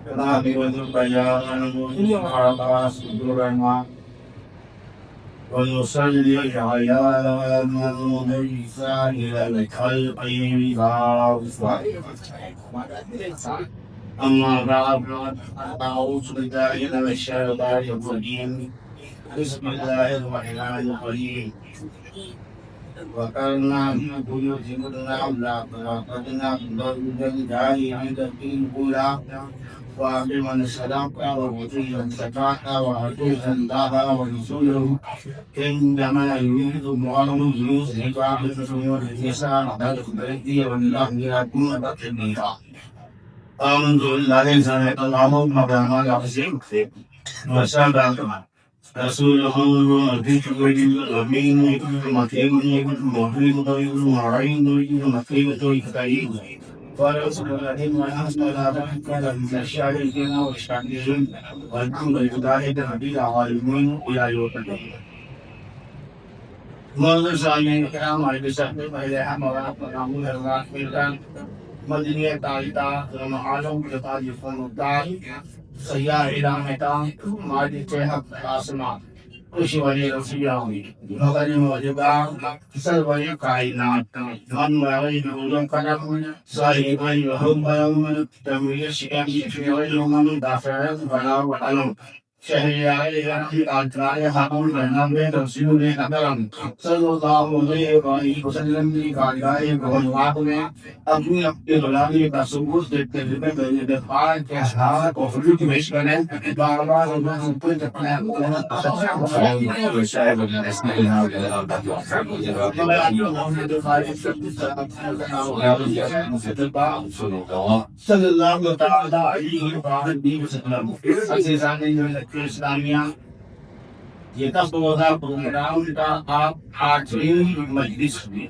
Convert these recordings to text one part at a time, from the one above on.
Grabe yung bayaran mo para siguro nga ونصلي على محمد الخلق أما بعد أعوذ بالله من الشيطان الرجيم بسم الله الرحمن الرحيم وكرنا في بيوتنا وأعتدنا بالله عند الأولى وأقم الصلاة وأطيع الزكاة وأطيع الله ورسوله إنما يريد الله ليذهب عنكم الرجس أهل البيت والله يكون تكبيرا آمنت بالله سمعت الله مقام العظيم وسبق رسوله الذكر الأمين مكين مهين معين مكين كريم ورسول الله وحسن ذلك من الشاهدين والشاكرين والحمد لله رب العالمين إلى يوم الدين. منذ سامعين الكرام عليه السلام إليها مواقع معمول الراحمين مدنية تالتا ومعالم بطاجة فنودار سيار إلى ميتان مادي تهب آسمان خوشی والی رسیاں ہوئی مگر موجودہ سروری کائنات من والی نورم کرم صاحبی وهم برم تمویل شکم فیوی من دافع بنا وعلم شهریاری یعنی آتنای حقول بنام رسول اکرم صلی اللہ علیہ وسلم کی کارگاہ گھنواق میں اپنی غلامی کا ثبوت دیتے ہوئے میرے دفاع کے اصحاب کو فروغ پیش کریں بار بار انہوں نے پوری اپنے صلی اللہ علیہ وسلم عزیزان اسلامیہ یہ تخبوضہ پروگرام کا آپ آخری مجلس ہوئی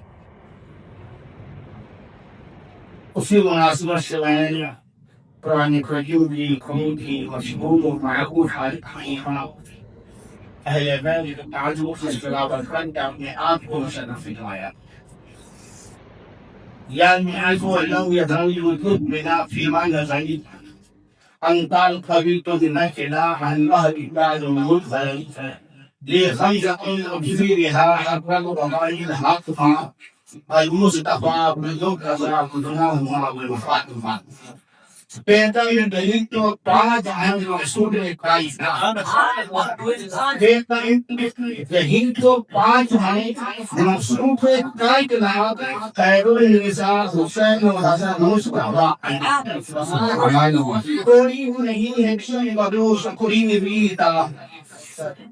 اسی مناسبت سے میں نے قرآن کریم کی خود کی مشہور و معقول حالت حقیقہ اہل بیت کے تعجب سے تلاوت کر کے اپنے آپ کو مشرف فرمایا يعني عز وجل يتغير بنا فيما نزل أن قبلت منك إله الله إباد المدخل لخمسة بفيرها أكبر رضائي الحق المصطفى بذكر سيعبدونه والفاتحة Penta yung dalito para sa Rasul Christ. Penta yung dalito para sa Rasul Christ na kayo yung isa sa nasa musbaba. Kori mo nahin heksyon yung bado sa kori ni Vita.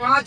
5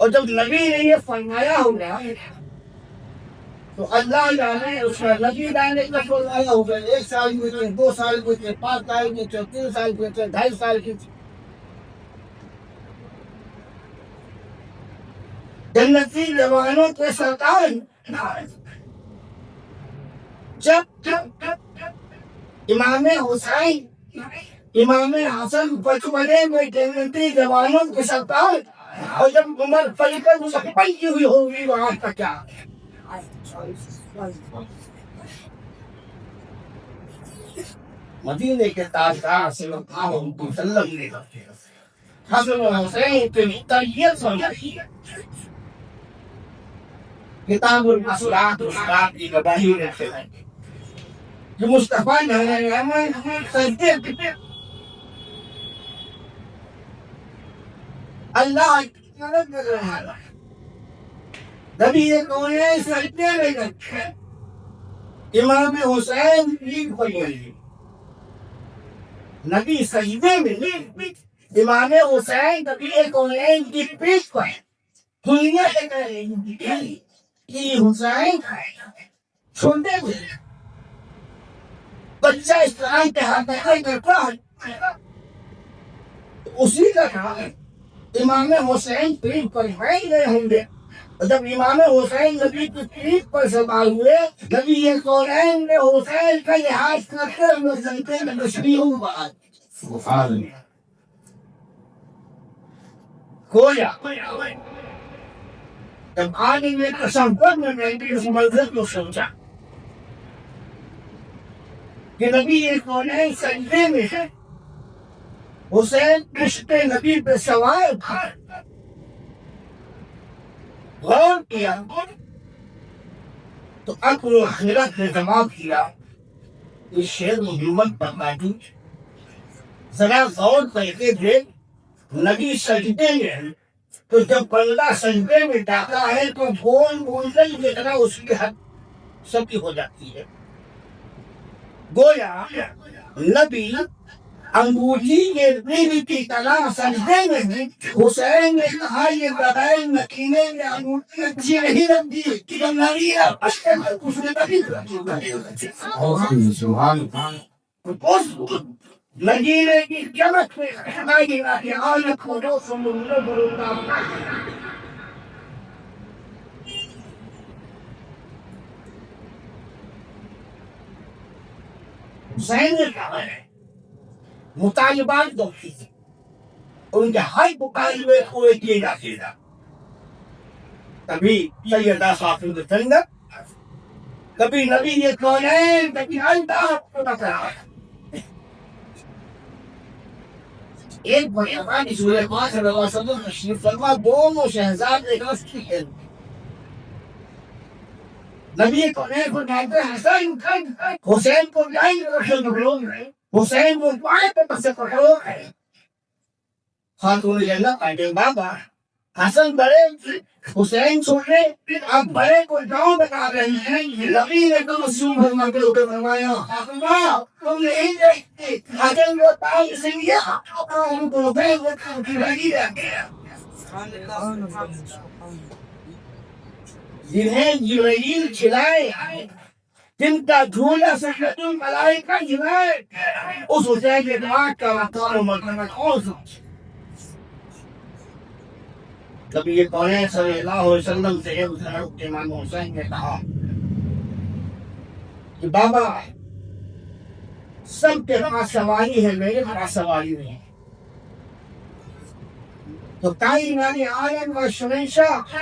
اور جب نبی نے یہ فرمایا ہوگا تو اللہ جانے اس کا نبی لانے کا فرمایا ہوگا 1 سال کی تھے 2 سال کی تھے 5 سال کی تھے 3 سال کی تھے 2.5 سال کی تھے جنتی جوانوں کے سرکار جب امام حسین امام حسن بچپنے میں جنتی جوانوں کے سرکار اور جب عمر پل کر پلی ہوئی ہوگی وہاں کا کیا مدینے کے تاجدار صلی اللہ علیہ وسلم نے حسن حسین کی تربیت سمجھی کتاب المسلات استاد کی گواہی رکھتے ہیں جو مصطفیٰ نے ہمیں سجدے کے اللہ نبی کونین سجدے میں رکھے امام حسین لیگ ہوئی نبی سجدے میں امام حسین نبی کونین کی پیٹ پر دنیا کے حسین سنتے ہوئے بچہ اسلام کے ہاتھ کرتا اسی کا کہا امام حسین پیٹ پر بیٹھ گئے ہوں گے جب امام حسین نبی کی پیٹ پر سوار ہوئے نبی کونین نے حسین کا لحاظ کرتے ہوئے جنتے میں تشریح بات گویا جب آنے میں قسم پر میں بھی اس منظر کو سمجھا کہ نبی کونین سجدے میں ہے حسین پشت نبی پہ سوار تھا غور کیا تو عقل و خیرت نے جمع کیا اس شعر محمد پر موجود ذرا غور کرتے تھے نبی سجدے میں ہے تو جب بندہ سجدے میں جاتا ہے تو بول بولنے کی طرح اس کی حد سبھی ہو جاتی ہے گویا نبی انگوٹھی کے بیوی کی طرح سجدے میں ہے حسین نے کہا یہ بغیر مکینے میں انگوٹھی اچھی نہیں لگتی کہ نبی اس نے کبھی نگینے کی جمت میں خدائی راہی آلت کو جو سمجھنے بروتا حسین نے کہا ہے مطالبات دو چیزیں ان کے ہر مطالبے پورے کیے جاتے ہیں کبھی سیدہ صافی جنت کبھی نبی کونین کبھی اللہ کو بتایا ایک بڑی سورہ پاک صلی اللہ علیہ وسلم تشریف فرما دونوں شہزادے رستی ہیں نبی کونین کو کہتے ہیں حسین کو جائیں حسین کو پائے پہ بس پکڑو خاتون جنت کہتے ہیں بابا حسن بڑے حسین سنے اب بڑے کو جاؤں بتا رہے ہیں نبی نے تو مسلم فرما کے اوپر فرمایا تم نہیں دیکھتے حسن کو تاؤ سے لیا ان کو بے وقت کی بڑی رہ گیا جنہیں جبرائیل کھلائے جن کا جھولا سکت الملائکہ جلائے اس حسین کے دعا کا مقام و مرتبہ اور سمجھ کبھی یہ کونین صلی اللہ علیہ وسلم سے امام حسین نے کہا کہ بابا سب کے پاس سواری ہے میرے پاس سواری نہیں ہے تو کائنات عالم و شہنشاہ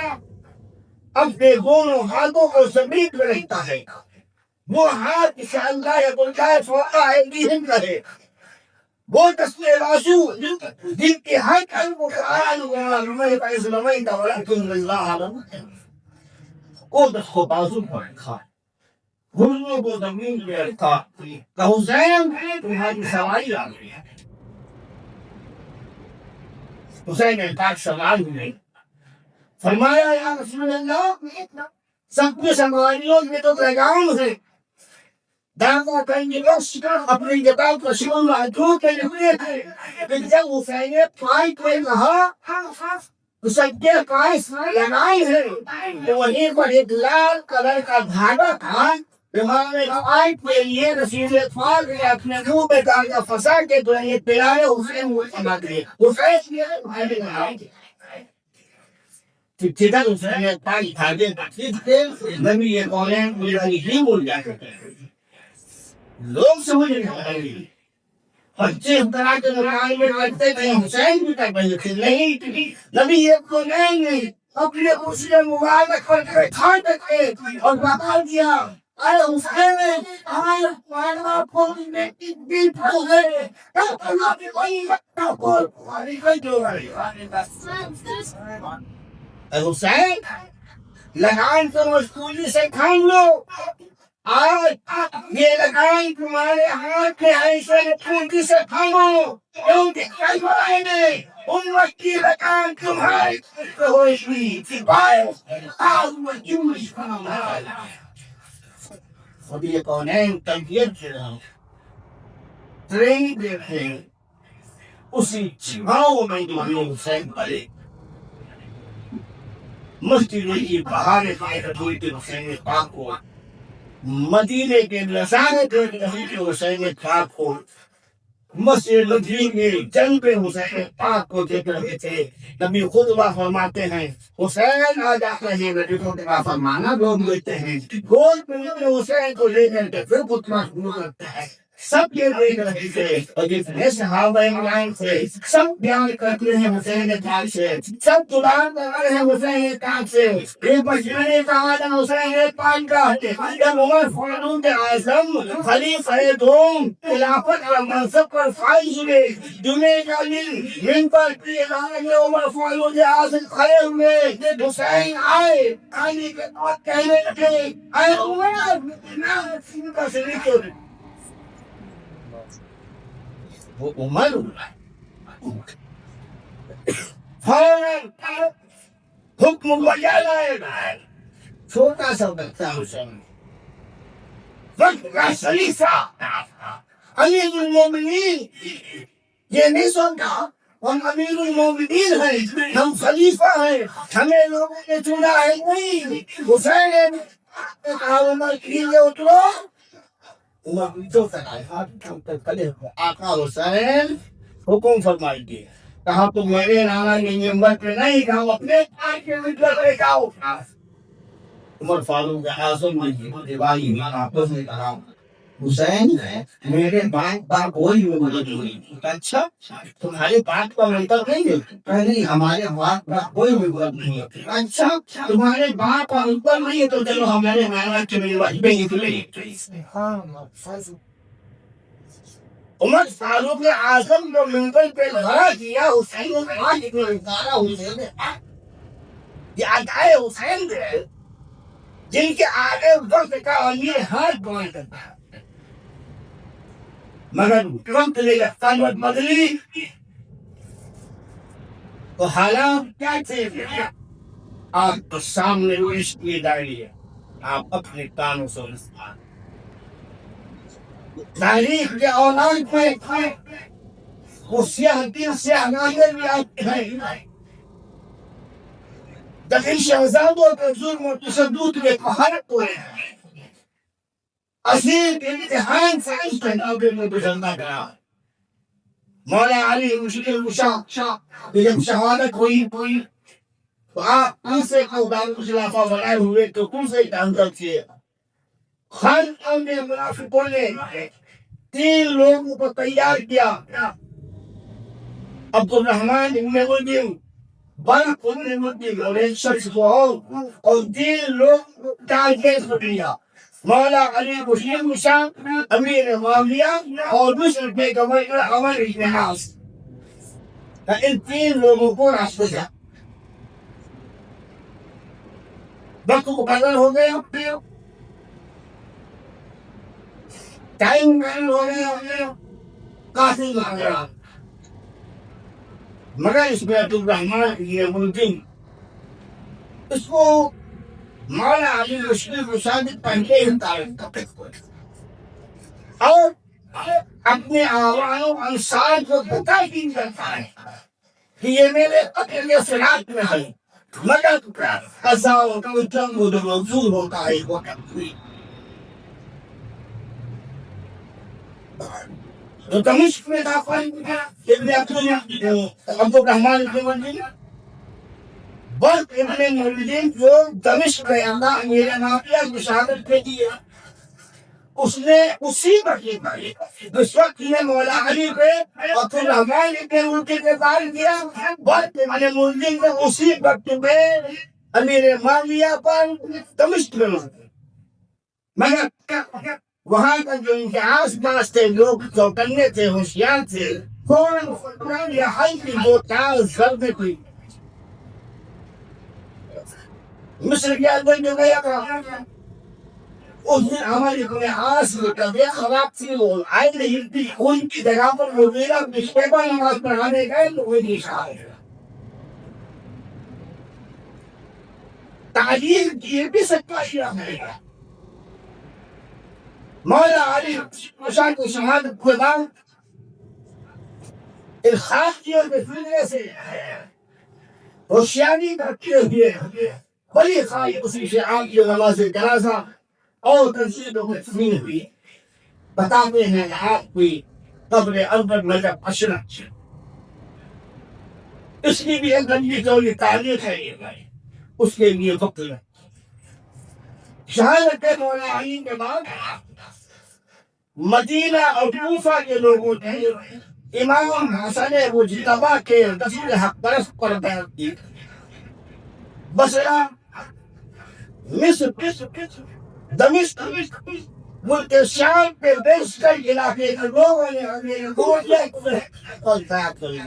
اپنے دونوں ہاتھوں کو زمین پہ رکھتا ہے وہ ہاتھ سے اللہ یا بلکہ سوتا ہے دین کرے وہ تصویر آسو جن کے ہر کل کو قرآن وغیرہ رمائی پائز رمائی دولتن اللہ عالم وہ دس کو بازو پر رکھا غلو کو زمین پہ رکھا کہ حسین تمہاری سواری آ گئی ہے حسین نے پاک سوال ہوئی فرمایا یا رسول اللہ سب کی سواریوں میں تو پیغام ہے دادا کہیں بخش کر اپنی جگہ کو شروع محدود کے لیے تھے کہ جب حسین نے پائی کو کہا سکے پاس لگائی ہے تو وہیں پر ایک لال کلر کا دھاگا تھا. امام غائب کے لیے رسول پاک نے اپنے منہ میں دھاگا پھنسا کے تو یہ پلائے حسین کو سمجھ گئے. حسین یہ بھائی لگائیں گے جدھر حسین پاک دھاگے کھینچ کے نبی یہ کونین مجھے ہی بول جاتے ہیں. لوگ سمجھ رہے ہیں بچے طرح کے مقام میں رکھتے تھے حسین بھی تک نہیں نبی یہ کونین نے اپنے کرسی مبارک پر کھڑے تھے اور بتا دیا اے حسین ہمارے مانوا پھول میں کتنی پھول ہے اللہ کی کوئی مکہ پھول ہماری کوئی جو اے حسین لگان تو مشغولی سے کھان لو. آج یہ لگائیں تمہارے ہاتھ میں ایسے پھونکی سے پھانگو کیونکہ کل آئے گے امت کی لگان تمہاری ہوشی سپائے آج مجھوش پھانگا. اب یہ کونین تنبیت سے رہا ترین دیکھیں اسی چھاؤں میں جو ہمیں حسین پڑے مسجد کی باہر فائدت ہوئی تھی حسین پاک کو مدینے کے نظارے دیکھ رہی تھی حسین پاک کو مسجد نبوی میں جنگ حسین پاک کو دیکھ رہے تھے. نبی خطبہ فرماتے ہیں حسین آ جاتے ہیں نبی خطبہ فرمانا لوگ لیتے ہیں گول پہ حسین کو لے کر کے پھر خطبہ شروع کرتے ہیں. سب یہ دیکھ رہے تھے اور جتنے صحابہ کرام تھے سب بیان کرتے ہیں حسین پاک سے سب دعا کر رہے ہیں حسین پاک سے. ایک مشورے کا آدم حسین پاک کا جب عمر فاروق اعظم خلیفہ دوم خلافت اور منصب پر فائز ہوئے جمعے کا دن منبر پہ اعلان عمر فاروق اعظم کھڑے ہوئے حسین آئے آنے کے بعد کہنے لگے اے عمر میں سن کا شریک ہوں. وہ عمر فوراً حکم بجائے چھوٹا سا بچہ حسین وقت کا خلیفہ امیر المومنین یہ نہیں سنتا ہم امیر المومنین ہیں ہم خلیفہ ہیں ہمیں لوگوں نے چنا ہے نہیں. حسین نے کہا عمر کیلے اترو عمر جو آقا حسین حکم فرمائیے کہا تو میرے نانا نے ممبر پہ نہیں کہا اپنے آنکھ میں لے جاؤ. عمر فاروق اعظم نے بھائی آپس میں کہا حسین میرے باپ کا کوئی مدد نہیں. اچھا تمہارے باپ کا مطلب نہیں ہے پہلے ہمارے باپ کا کوئی مدد نہیں ہے. اچھا تمہارے باپ کا مطلب نہیں ہے تو چلو ہمارے نانا کے عمر فاروق اعظم کو ممبر پہ کھڑا کیا حسین حسین یہ ادائے حسین ہے جن کے آگے وقت کا امیر ہاتھ باندھ کرتا ہے مگر ترنت لے لگتا مدنی تو حالات کیا تھے. آپ تو سامنے روش کی ڈائری ہے آپ اپنے کانوں سے تاریخ کے اولاد میں وہ سیاہ دل سیاہ ناظر بھی آتے ہیں لیکن شہزادوں کے ظلم و تشدد کے مہارت ہوئے ہیں اسیر کے امتحان سے اس تنابے میں گزرنا گیا. مولا علی مشکل مشاہ جب شہادت ہوئی تو آپ ان سے قوبان خلافہ بنائے ہوئے تو کن سے اتحاد کیے. خان نے منافقوں نے 3 لوگوں کو تیار کیا عبد الرحمن ابن ملجم برق ابن ملجم اور ایک شخص کو اور 3 لوگ ڈال کے لیا. مولا علی مشکل مشاہ امیر معاویہ اور مصر کے گورنر عمر بن العاص ان 3 لوگوں کو راستے دیا. وقت مقرر ہو گیا ٹائم مقرر ہو گیا کافی لگ گیا مگر اس میں عبد الرحمن یہ ملزم اس کو مولا علی مشکل مشاہد پہلے انتارک اور اپنے آوان و انصار کو بتا دین کرتا ہے کہ یہ میرے اکیلے صراط میں ہے، مگر ہزاروں کا جنگ و منظور ہوتا ہے وقت ہوئی تو دمشق میں داخل ابن عبد الرحمن ابن ملدین بلک ابن ملدین جو دمشق میں اللہ امیر معاویہ کی شہادت پہ دیا، اس نے اسی وقت میں جس وقت نے مولا علی پہ عبد الرحمن ابن ملدین نے ظاہر کیا، بلک ابن ملدین نے اسی وقت میں امیر معاویہ پر دمشق میں مگر وہاں کا جو ان کے آس پاس تھے لوگ چوکنے تھے، ہوشیار تھے، فوراً قرآن یا حل کی دو تاز ضرب کی مصر کے اندر جو گیا کہا اس دن ہماری کوئی آس نکل گیا، خراب تھی وہ آئے نہیں تھی، ان کی جگہ پر مدیرہ مشتبہ نماز پڑھانے گئے تو وہ نہیں شاہ ہے تعلیم کی بھی سکتا ہے مولا علی مشاہد کی شہادت کے بعد الخاصیوں کے فلنے سے ہوشیاری کرتے ہوئے بڑی خواہی اسی سے آپ کی نماز جنازہ اور تنسیب و تسمین ہوئی، بتاتے ہیں آپ کی قبر اندر نظر اشرت، اس کی بھی ایک گنجی چولی تاریخ ہے، اس کے لیے وقت ہے شہادت مولا علی کے بعد مدینہ اور کوفہ کے لوگوں نے امام حسن مجتبیٰ کے رسول حق پرست پر بیعت کی، بصرہ، مصر، دمشق، ملک شام کے بیشتر علاقے کے لوگوں نے امیر معاویہ پر بیعت کی،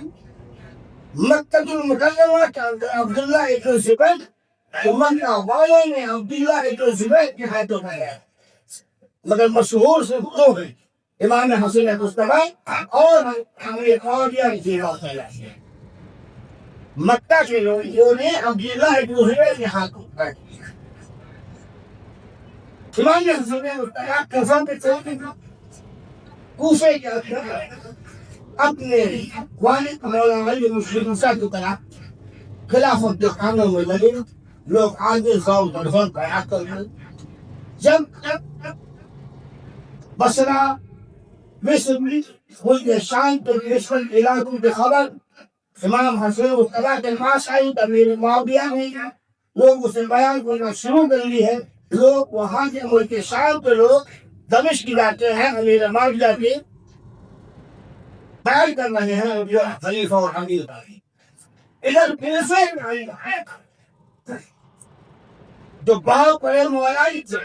مکہ المکرمہ کے اندر عبداللہ ابن زبیر، مکہ والوں نے عبداللہ ابن زبیر کے ہاتھوں میں ہے، مگر مشہور سے دو ہیں، امام حسن مصطفیٰ اور امیر معاویہ کی بات ہے۔ مکہ کے لوگوں نے عبداللہ ابن زبیر کے ہاتھوں میں امام حسن مصطفیٰ قسم کے چلتے کوفے کے اندر اپنے والد مولا علی مسلم کی طرح خلافت دکھانے میں لگے، لوگ آگے زور درزور بیعت کرتے، جب بصرہ، مصر، ملک شام کے بیشتر علاقوں کی خبر امام حسن مصطفیٰ کے پاس آئی تو امیر معاویہ نے لوگ اسے بیان کرنا شروع کر لی ہے، لوگ وہاں کے ملک شام کے لوگ دمشق جاتے ہیں امیر معاویہ کے بیان کر رہے ہیں جو خلیفہ اور امیر تھے، ادھر فلسطین جو بہت بڑے مولائی تھے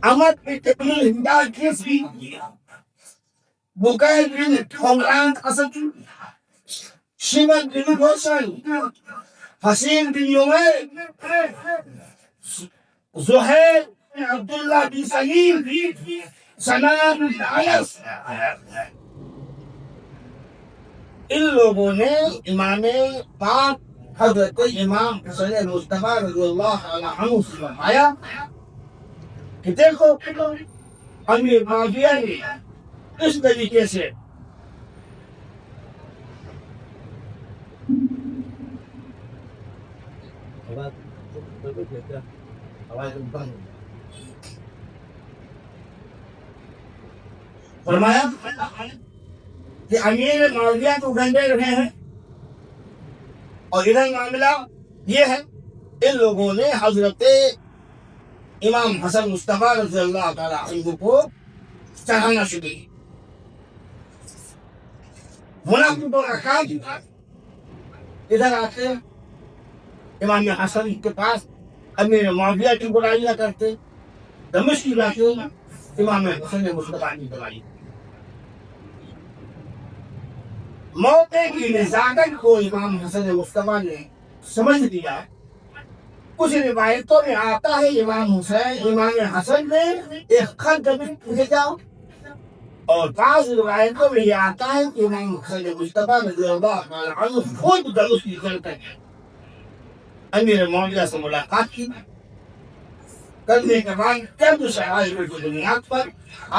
احمد بن ہندال کیسری، بکیر بن عمران اسد، شمر بن حسین، حسین بن یمیر، زہیر بن عبداللہ بن سلیم، سنان بن انس، ان لوگوں نے امام پاک حضرت امام حسن مصطفیٰ رضی اللہ عنہ سے فرمایا کہ دیکھو امیر معاویہ نے اس طریقے سے فرمایا کہ امیر معاویہ تو گنجے رہے ہیں، اور ادھر معاملہ یہ ہے ان لوگوں نے حضرت امام حسن مصطفیٰ رضی اللہ تعالیٰ عنہ کو چڑھانا شروع کی، منافق و اکاد ادھر آتے امام حسن کے پاس امیر معاویہ کی برائیاں کرتے، دمشق کی جاتے امام حسن مصطفیٰ کی برائی، موقع کی نزاکت کو امام حسن مصطفیٰ نے سمجھ لیا۔ کچھ روایتوں میں آتا ہے امام حسن نے ایک خط بھیجا، اور بعض روایتوں میں یہ آتا ہے کہ امام حسن مصطفیٰ رضی اللہ عنہ خود دمشق کی کر کے امیر معاویہ سے ملاقات کی، کرنے کے بعد جب شرائط کی بنیاد پر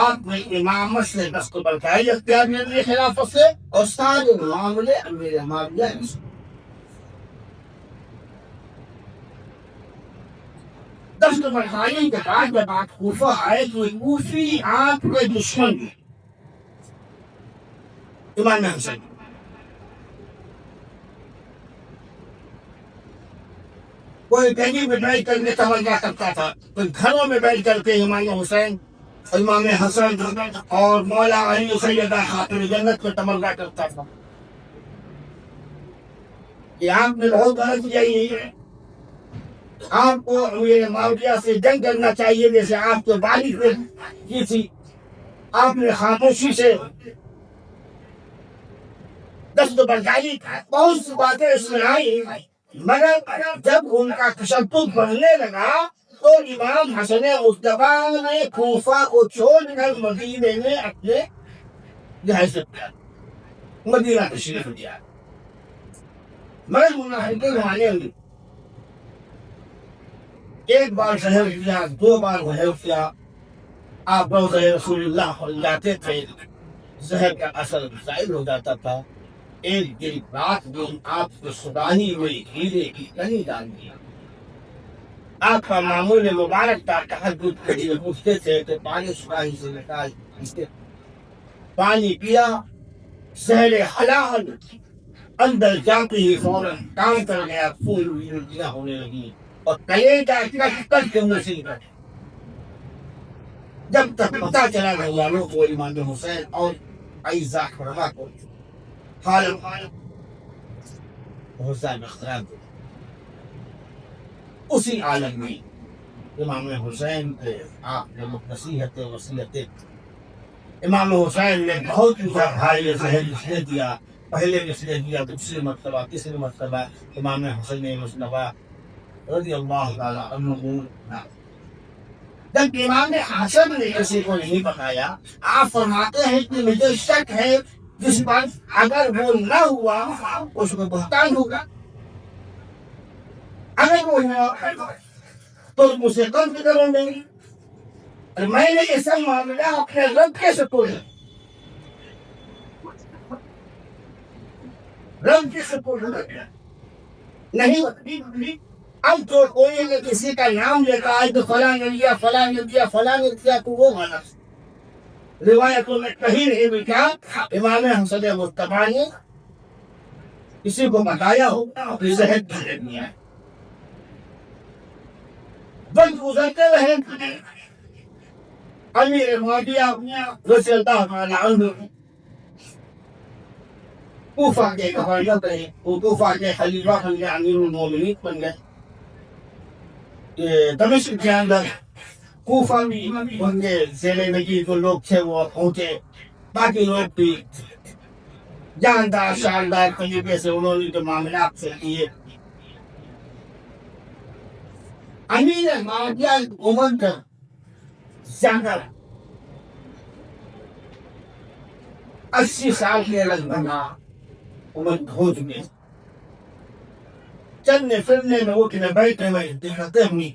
آپ نے امامت سے دستبرداری اختیار کر لی خلافت سے اور سارے معاملے امیر معاویہ دستبرداری کے بعد جب آپ کوفہ آئے تو کوفی آپ کے دشمن امام حسین کوئی کہیں میں بیٹھ کر کے توجہ کرتا تھا، کوئی گھروں میں بیٹھ کر کے امام حسین امام حسن اور مولا علی سیدہ خاتون جنت میں تمنا کرتا تھا کہ آپ نے بہت غلط کیا ہی ہے، آپ کو امیر معاویہ سے جنگ کرنا چاہیے جیسے آپ کے والد نے کی تھی۔ آپ نے خاموشی سے دستبرداری بہت سی باتیں سنائی، مگر جب ان کا تشدد بڑھنے لگا تو امام حسن مصطفیٰ نے کوفہ کو چھوڑ کر مدینے میں اپنے رہائش کیا، مدینہ تشریف لیا، مگر منافقین مانے ہوئے ایک بار زہر کیا، دو بار زہر کیا، آپ روضہ رسول اللہ ہو جاتے تھے، زہر کا اثر ظاہر ہو جاتا تھا، ایک دن رات دن آپ کو سبانی میں ہیرے کی کلی ڈال دیا۔ آپ کا معمول مبارک تھا، تہجد کے لیے اٹھتے تھے تو پانی سبانی سے نکال پیتے، پانی پیا، زہر حلال اندر جاتے ہی فوراً کام کر گیا، پھول الٹیاں ہونے لگی اور کلیجہ کٹ کٹ کے منہ سے نکل۔ جب تک پتہ چلا گھر والوں کو امام حسین اور عائزہ کرما کو حالت بہت زیادہ خراب ہوئی، اسی عالم میں امام حسین کے آپ نے نصیحت وصیتیں، امام حسین نے بہت بھائی زہر دیا، پہلے اس نے دیا، دوسری مرتبہ، تیسری مرتبہ امام حسین مصطفیٰ رضی اللہ تعالیٰ عنہ جب امام حسن نے کسی کو نہیں بتایا، آپ فرماتے ہیں کہ مجھے شک ہے جس پر اگر وہ نہ ہوا اس کو بہتان ہوگا، اگر وہ ہوا تو مجھے کم فکر ہو گئی، اور میں نے یہ سب معاملہ اپنے رب کے سپرد رب کے سپرد نہیں۔ اب تو کوئی نے کسی کا نام لے کر آج تو فلاں نے لیا، فلاں نے لیا، فلاں نے لیا، تو وہ غلط روایتوں میں کہیں نہیں لکھا امام حسن مصطفیٰ نے کسی کو بتایا ہوگا اور زہر دے دیا۔ وقت گزرتے رہے، امیر معاویہ رضی اللہ تعالیٰ عنہ کوفہ کے گورنر بنے، وہ کوفہ کے خلیفہ بن گئے، امیر المومنین بن گئے۔ دمشق کے اندر کوفہ بھی ان کے زیر نگین جو لوگ تھے وہ پہنچے، باقی لوگ بھی جاندار شاندار طریقے سے انہوں نے جو معاملات سے کیے۔ امیر معاویہ عمر کا زیادہ 80 سال کے لگ بھگ عمر ہو چکے، چلنے پھرنے میں اٹھنے بیٹھنے میں دقتیں ہوئی،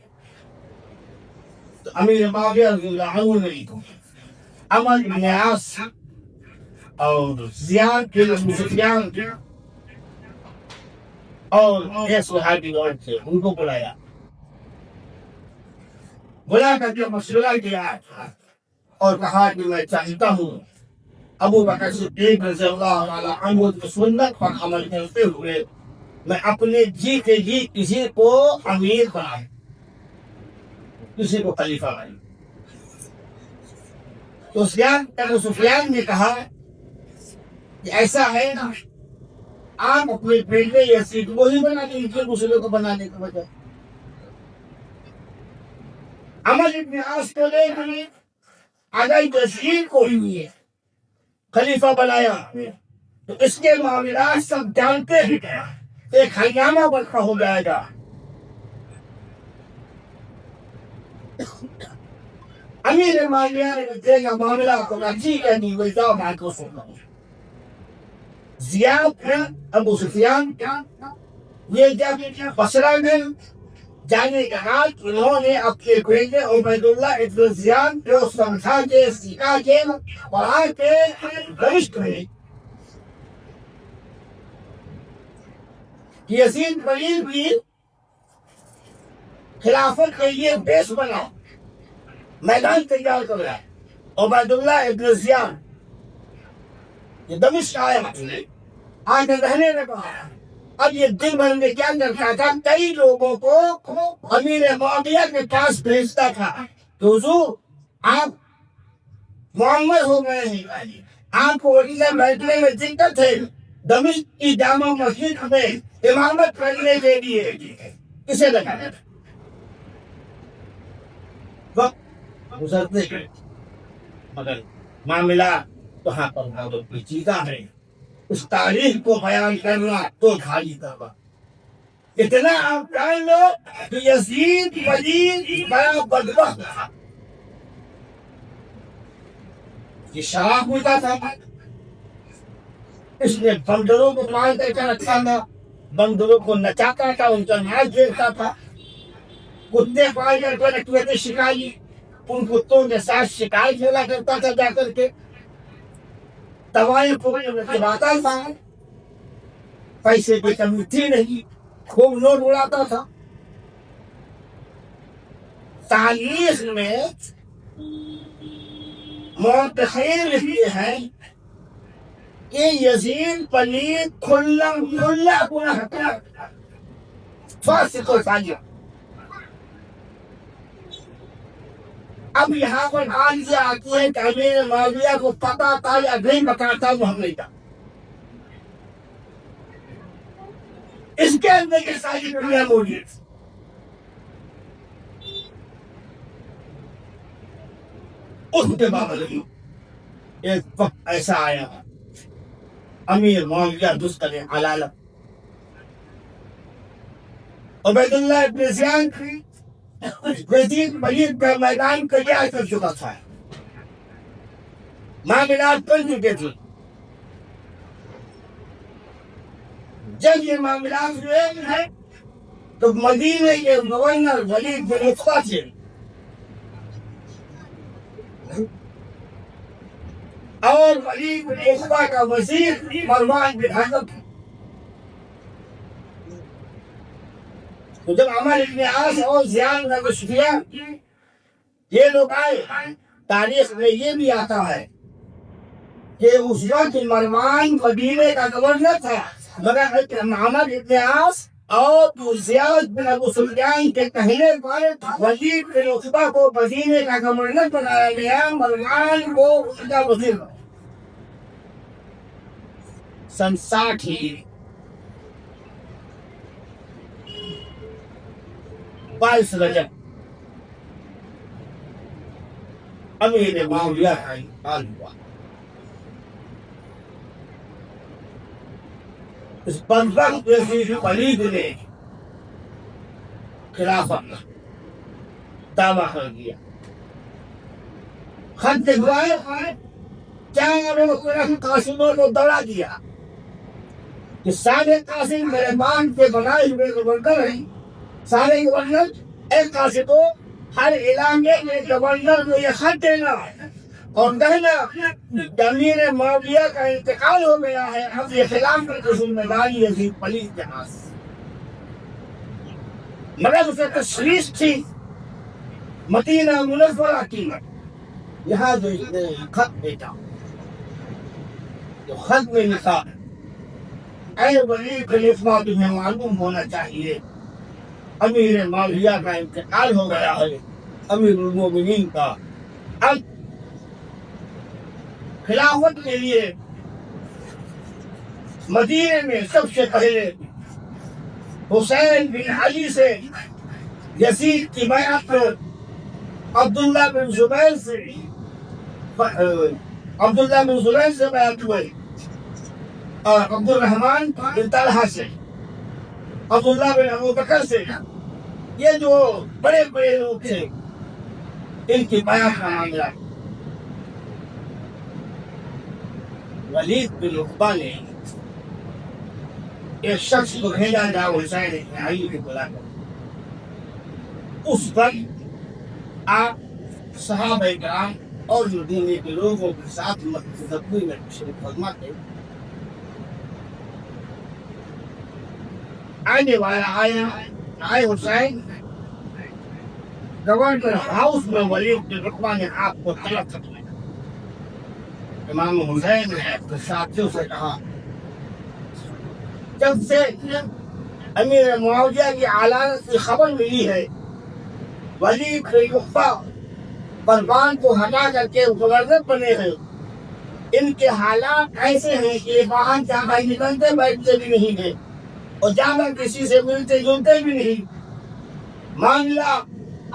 تو امیر معاویہ رضی اللہ عنہ نے عمر بن عاص اور زیاد بن ابو سفیان اور ایک صحابی اور تھے، ان کو بلا کر کے مشورہ کیا اور کہا کہ میں چاہتا ہوں ابو بکر صدیق رضی اللہ عنہ کی سنت پر عمل کرتے ہوئے میں اپنے جی کے جی کسی کو امیر بناؤں، کسی کو خلیفہ بناؤں۔ تو ابو سفیان نے کہا کہ ایسا ہے نا، آپ اپنے بیٹے یزید وہی بنا کے دوسرے کو بنانے کی وجہ عمر بن عاص کو لے کر اگر یزید کو ہی خلیفہ بنایا تو اس کے معاملات سب جانتے ہیں، ایک ہنگامہ برپا ہو جائے گا۔ امیر معاویہ نے کا معاملہ کو راضی کرنی ہوئی تو میں کو سننا زیاد ابو سفیان یہ جب بصرہ میں جانے کے بعد انہوں نے اپنے بیٹے عبید اللہ ابن زیاد کو سمجھا کے سکھا کے پڑھا کے دمشق میں یزید بلیل کی خلافت کے لیے بیس بنا، میدان تیار کر رہا ہے۔ عبید اللہ ابن زیاد یہ دمشق آیا آگے رہنے لگا۔ اب یہ دل بھرنے کیا کرتا تھا، کئی لوگوں کو امیر معاویہ کے پاس بھیجتا تھا کہ حضور آپ محمد ہو گئے ہیں، آپ کو وسیلہ بیٹھنے میں دقت ہے، دمشق کی جامع مسجد میں امامت کرنے کے لیے کسے لگانا تھا؟ وقت گزرتے گئے مگر معاملہ وہاں پر بہت پیچیدہ ہے، اس تاریخ کو بیان کرنا تو خالی تھا۔ اتنا آپ جان لو کہ یزید ولید بڑا بدبخت تھا، یہ شراب ہوتا تھا، اس نے بندروں کو مار کر کے رکھا تھا، بندروں کو نچاتا تھا، ان کا ناچ دیکھتا تھا، کتے پال کر کے رکھتے تھے شکاری، ان کتوں کے ساتھ شکار کھیلا کرتا تھا جا کر کے، دوائیں پوری کھلاتا تھا، پیسے کی کمی تھی نہیں، خوب نوٹ اڑاتا تھا۔ تاریخ میں مورخین لکھتے ہیں کہ یزید پلید کھلا گناہ کرتا، فاسق و فاجر۔ اب یہاں پر آج یہ آتی ہے کہ امیر معاویہ کو پتا تھا یا نہیں پتا تھا، وہ ہم نہیں تھا، اس کے اندر کی ساری دنیا موجود۔ اس کے باوجود ایک وقت ایسا آیا امیر معاویہ دستر علالہ عبید اللہ ابن زیاد یزید ولید کا میدان تیار کر چکا تھا، معاملات کر چکے تھے۔ جب یہ معاملات ہوئے ہیں تو مدینے کے گورنر ولید بن عتبہ تھے، اور ولید بن عتبہ کا وزیر مروان بن حکم۔ تو جب عمر بن عاص اور زیاد بن سفیان یہ لوگ آئے، تاریخ میں یہ بھی آتا ہے کہ اس وقت مروان مدینے کا گورنر تھا، مگر عمر بن عاص اور زیاد بن ابو سفیان کے کہنے پر ولید بن عتبہ کو مدینے کا گورنر بنایا گیا، مروان کو اس کا وزیر بنایا۔ سن 60 22 رجب امیر معاویہ کا انتقال ہوا۔ اس بدبخت یزید ولید نے خلافت دعویٰ کر دیا، خط لکھوائے، چاروں قاسموں کو دوڑا دیا کہ سارے قاسم میرے مان کے بنائے ہوئے گورنر ہیں، سارے گورنر ایک قاسم کو ہر علاقے کے گورنر کو یہ خط دینا اور کہنا امیر معاویہ کا انتقال ہو گیا ہے، اب یہ خلافت کی ذمہ داری یزید ولید کے ہاتھ۔ مگر اسے تشویش تھی مدینہ منورہ کی، یہاں جو اس نے خط بھیجا، جو خط میں لکھا، اے ولید بن عتبہ تمہیں معلوم ہونا چاہیے امیر معاویہ کا انتقال ہو گیا ہے، امیر المومنین کا۔ اب خلافت کے لیے مدینے میں سب سے پہلے حسین بن علی سے یزید کی بیعت عبداللہ بن زبیر سے بیعت ہوئی، اور عبد الرحمن بن طلحہ سے، عبداللہ بن ابو بکر سے، یہ جو بڑے بڑے لوگ تھے ان کی بیعت کا معاملہ۔ ولید بن عتبہ نے ایک شخص کو بھیجا جا حسین بن علی کو بلا کر اس وقت آپ صحابہ کرام اور جو دین کے لوگوں کے ساتھ مدنی میں شریف فرماتے آنے والا آئے حسین گورنر ہاؤس میں ولید بن عقبہ نے آپ کو طلب کروایا. امام حسین نے اپنے ساتھیوں سے کہا جب سے امیر معاویہ کی علانت کی خبر ملی ہے ولید بن عقبہ پروان کو ہٹا کر کے گورنر بنے ہیں. ان کے حالات ایسے ہیں کہ باہر جہاں نکلتے بیٹھتے بھی نہیں ہیں اور جہاں کسی سے ملتے جلتے بھی نہیں. معاملہ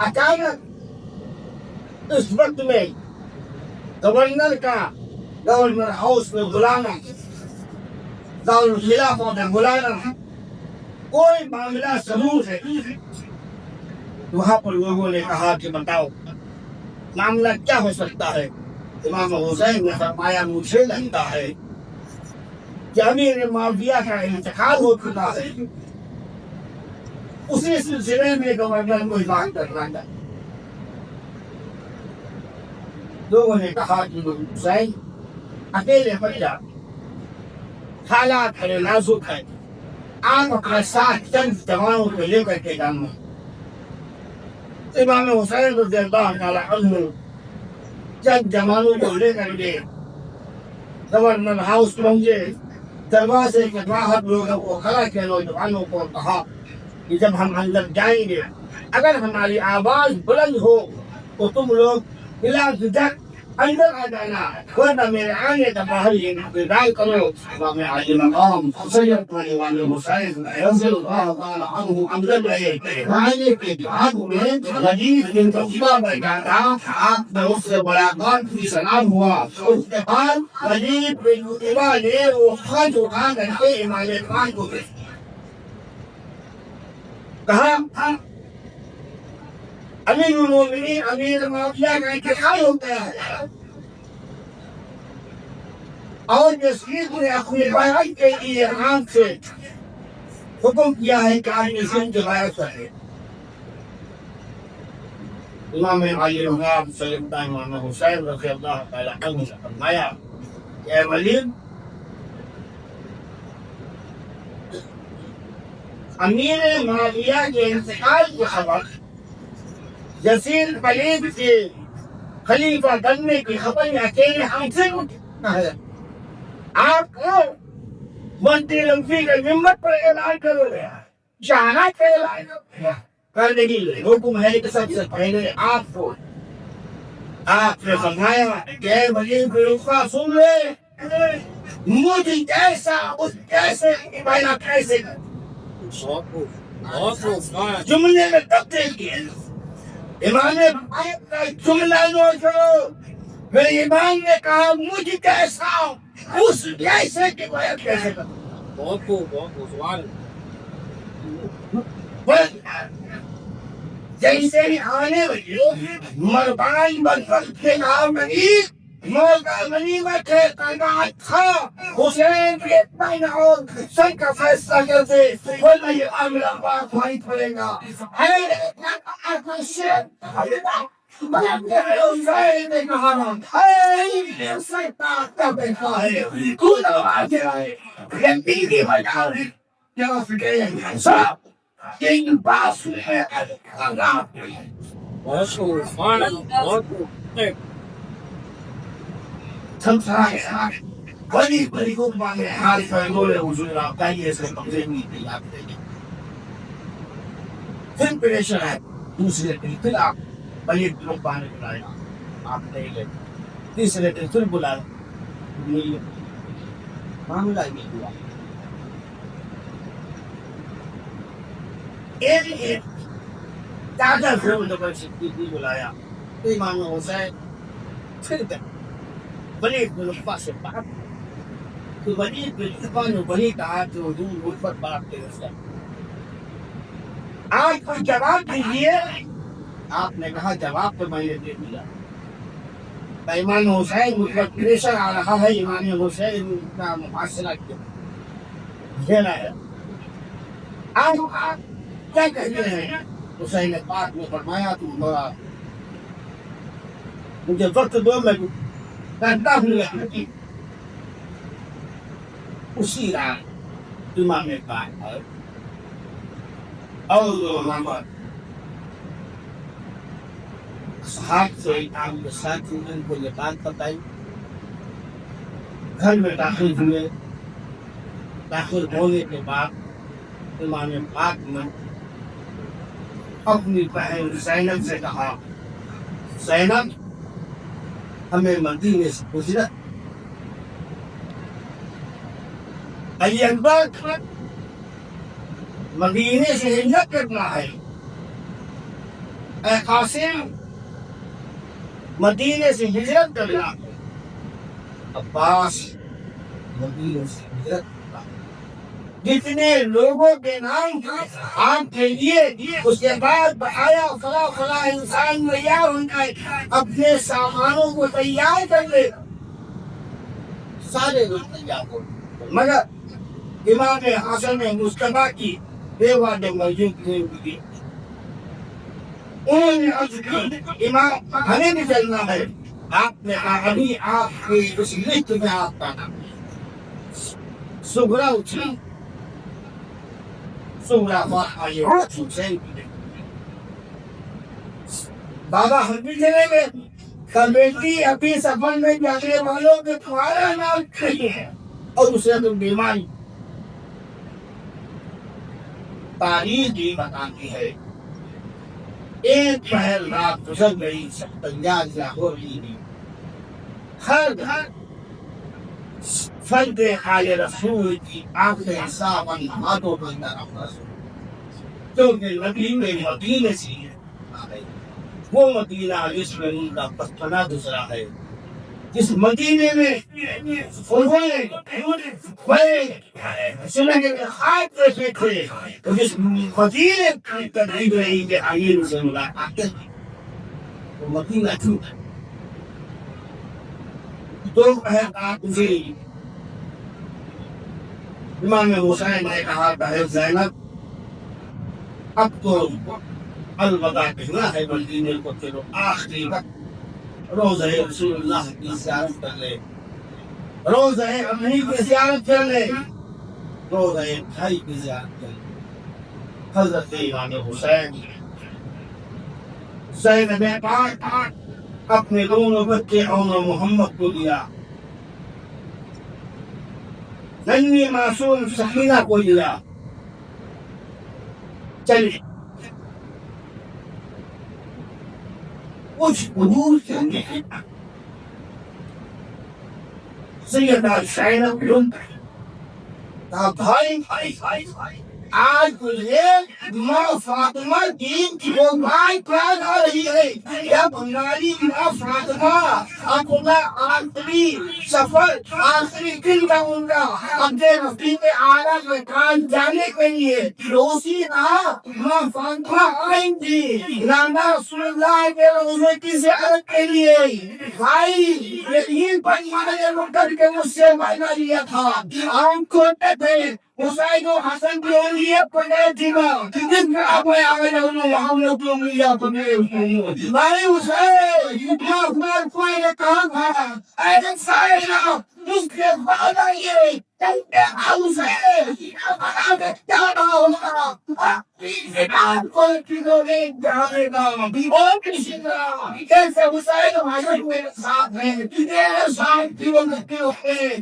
اچانک اس وقت میں گورنر کا گورنر ہاؤس میں بلانا دارالخلافہ میں بلانا کوئی معاملہ ضرور ہے. وہاں پر لوگوں نے کہا کہ بتاؤ معاملہ کیا ہو سکتا ہے. امام حسین نے فرمایا مجھے لگتا ہے کہ امیر معاویہ کا انتقال ہو چکا ہے. اسی سلسلے میں گورنر کو اعلان کرنا ہے. لوگوں نے کہا کہ حسین اکیلے مت جا حالات بڑے نازک ہے آپ اپنے ساتھ چند جوانوں کو لے کر کے جانا. امام حسین رضی اللہ تعالیٰ عنہ چند جوانوں کو لے کر کے گورنر ہاؤس پہنچے. دروازے کے باہر لوگوں کو کھڑا کیا نوجوانوں کو کہا کہ جب ہم اندر جائیں گے اگر ہماری آواز بلند ہو تو تم لوگ بلا جھجک اندر آ جانا ورنہ میرے آنے کا باہر یہ انتظار کرو. امام علی مقام سید والے حسین رضی اللہ تعالیٰ عنہ اندر رہے. آنے کے بعد میں ولید بن عقبہ بیٹھا آپ نے اس سے ملاقات کی سلام ہوا. اس کے بعد ولید بن عقبہ نے وہ خط اٹھا کر کے امام خان کو کہا امیر المومنین امیر معاویہ کا انتقال ہو گیا ہے اور یزید نے اپنی بیعت کے لیے عام سے حکم کیا ہے کہ آج یزید کی بیعت کرے. امام علی مقام سیدنا امام حسین رضی اللہ تعالیٰ عنہ نے فرمایا کہ اے ولید امیر معاویہ کے انتقال کی خبر یزید ولید کے خلیفہ بننے کی خبر اکیلے ہم سے ہے. آپ کو منتری لمفی کے ممبر پر اعلان کرو گے شہانت کا اعلان کرنے کی حکم ہے کہ سب سے پہلے آپ کو آپ نے فرمایا کہ اے ولید بن عقبہ سن لے مجھے جیسا اس جیسے میں کیسے جملے میں تبدیل کیا. امام نے جملہ نوٹ کرو میرے امام نے کہا مجھے کیسا اس جیسے کی بیعت کیسے جیسے آنے والی مردان بن کے نام نہیں موقع غنیمت ہے تعداد تھا حسین کے اتنا اور سن کا فیصلہ کر دے ورنہ یہ معاملہ بات نہیں پڑے گا. حسین نے کہا کیا فکر صاحب ان باس ہے بڑی بڑی کو مانگے حال فیضول حضور آپ کا یہ سے قبضے نہیں تھی آپ دے گے. پھر پریشر ہے دوسرے دن پھر آپ بڑی لوگ بانے بلایا آپ نہیں گئے. تیسرے دن پھر بلایا معاملہ یہ ہوا. ایک دادا پھر جب صدیقی بلایا امام حسین پھر گئے ولید بن عقبہ سے بات تو ولید بن عقبہ نے وہی کہا کہ حضور مجھ پر بات کے رسے آج کوئی جواب دیجیے. آپ نے کہا جواب تو میں نے دے دیا. امام حسین مجھ پر پریشر آ رہا ہے. امام حسین کا محاصرہ کیا ہے آپ کیا کہتے ہیں حسین پاک نے فرمایا تو میرا مجھے وقت دو میں کرتا ہوں اسی رات امام پاک اور محمد صحاب سے آپ کے ساتھ ان کو یہ بات بتائی گھر میں داخل ہوئے داخل ہونے کے بعد امام پاک نے اپنی بہن زینب سے کہا زینب ہمیں مدینے سے ہجرت علی اکبر مدینے سے ہجرت کرنا ہے اے قاسم مدینے سے ہجرت کرنا ہے عباس مدینے سے ہجرت کرنا جتنے لوگوں کے نام آپ کے لیے اس کے بعد بتایا فلاں فلاں انسان تیار ہونا ہے اپنے سامانوں کو تیار کر لے سارے لوگ تیار ہو مگر امام حسن مصطفیٰ کی بیوہ نے موجود نہیں ہوئی انہوں نے عرض کی امام ہمیں بھی چلنا ہے آپ نے کہا ابھی آپ کی اس لسٹ میں آپ کا نام صغرا اٹھی صغرا آئے حسین بابا ہم بھی چلیں گے کمیٹی ابھی سفر میں جانے والوں کے تمہارا نام نہیں ہے اور اسے تم بیماری تاریخ بھی بتاتی ہے ایک پہل رات گزر گئی سپتنجار لاہور کی ہر گھر فرد حال رسول کی آنکھیں صاف ہاتھوں پر نرم رسول کیونکہ نبی میں مدینے سے وہ مدینہ جس میں ان کا پختنا دوسرا ہے جس مدینے میں انہوں نے بڑے سنگے کے خاک رکھے تھے تو جس مدینے کی تقریب رہی کہ آئین سے ملاقات کریں وہ مدینہ کیوں ہے دو رات گزری امام حسین نے کہا بہن زینب اب تو الوداع کہنا ہے مدینے کو چلو آخری وقت روزہ رسول اللہ کی زیارت کر لے روزہ امی کی زیارت کر لے روزہ بھائی کی زیارت کر لے حضرت امام حسین زینب پاک اپنے دونوں بچے اور محمد کو دیا ننھی معصوم سکینہ کو دیا چلیے کچھ حضور سے سیدہ زینب کہا بھائی آج تجھے ماں فاطمہ کی وہ بھائی پیار آ رہی ہے جب ہماری ماں فاطمہ اپنا آخری سفر آخری دن کا ان کا اپنے رفیق اعلیٰ کے کان جانے کے لیے روسی رات ماں فاطمہ آئیں گی نانا رسول اللہ کے روزے کی زیارت کے لیے بھائی یقین پڑھنے کر کے مجھ سے وعدہ لیا تھا ہم کھوٹے تھے حسین و حسن کے لیے پڑے تھیما جن میں آپ آگے جاؤں ہم لوگ کو مل جا پڑے بھائی حسین میں کوئی نے کہا تھا اے سائنہ اس کے بعد آئیے حسین کیا ہوگا کوئی چیزوں نے جانے گا اور کسی طرح کیسے حسین و حسن میرے ساتھ ہیں میرے ساتھ کیوں نکلے ہوئے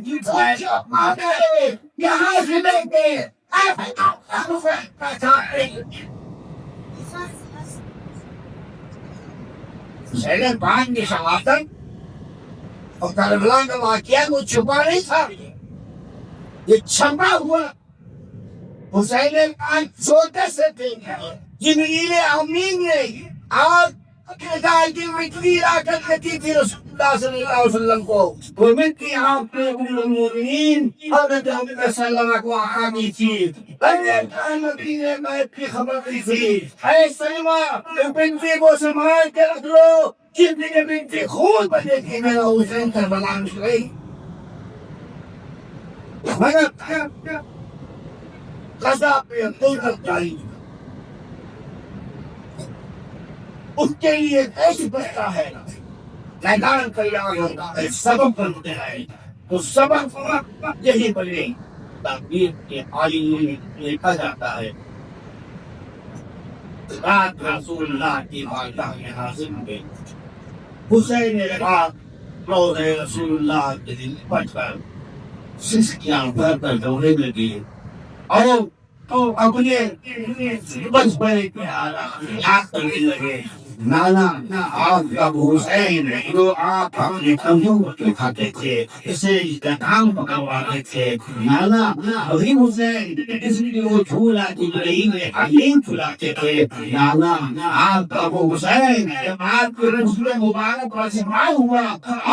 یہاں سے لے کے حسین پاک کی شہادت اور کربلا کا واقعہ کو چھپا نہیں تھا یہ چھپا ہوا حسین پاک چھوٹے سے تھے جبریل امین نے آج کی مٹی لا کر دیتی تھی رسول اللہ صلی اللہ علیہ وسلم کو وہ مٹی آپ نے ام المؤمنین حضرت محمد صلی اللہ علیہ وسلم کو آنی تھی مدینے میں کی خبر دی تھی اے سلمہ بنتی کو سنبھال کے رکھ لو جتنی بنتی خون بنے تھی میرا حسین کربلا میں گئی مگر قضا پہ دولت جاری اس کے لیے ایسی بچتا ہے میدان تیار ہوتا ہے، سبق بنتے ہیں، تو سبق یہی بنے تقدیر کے عالم میں لکھا جاتا ہے رات رسول اللہ کی بارگاہ میں حاضر ہوئے حسین نے کہا روز رسول اللہ کے دن پٹ کر سسکیاں بھر کر دوڑنے لگی اور تو اپنے بچپنے کے حالات یاد کرنے لگے نانا آپ کا حسین جو آپ اپنے کمزور کے کھاتے تھے اسے کام پکڑواتے تھے نانا ابھی حسین اس لیے وہ جھولا کی گئی میں حلیم چلاتے تھے نانا آپ کا حسین جب آپ کے رسول مبارک کا سماع ہوا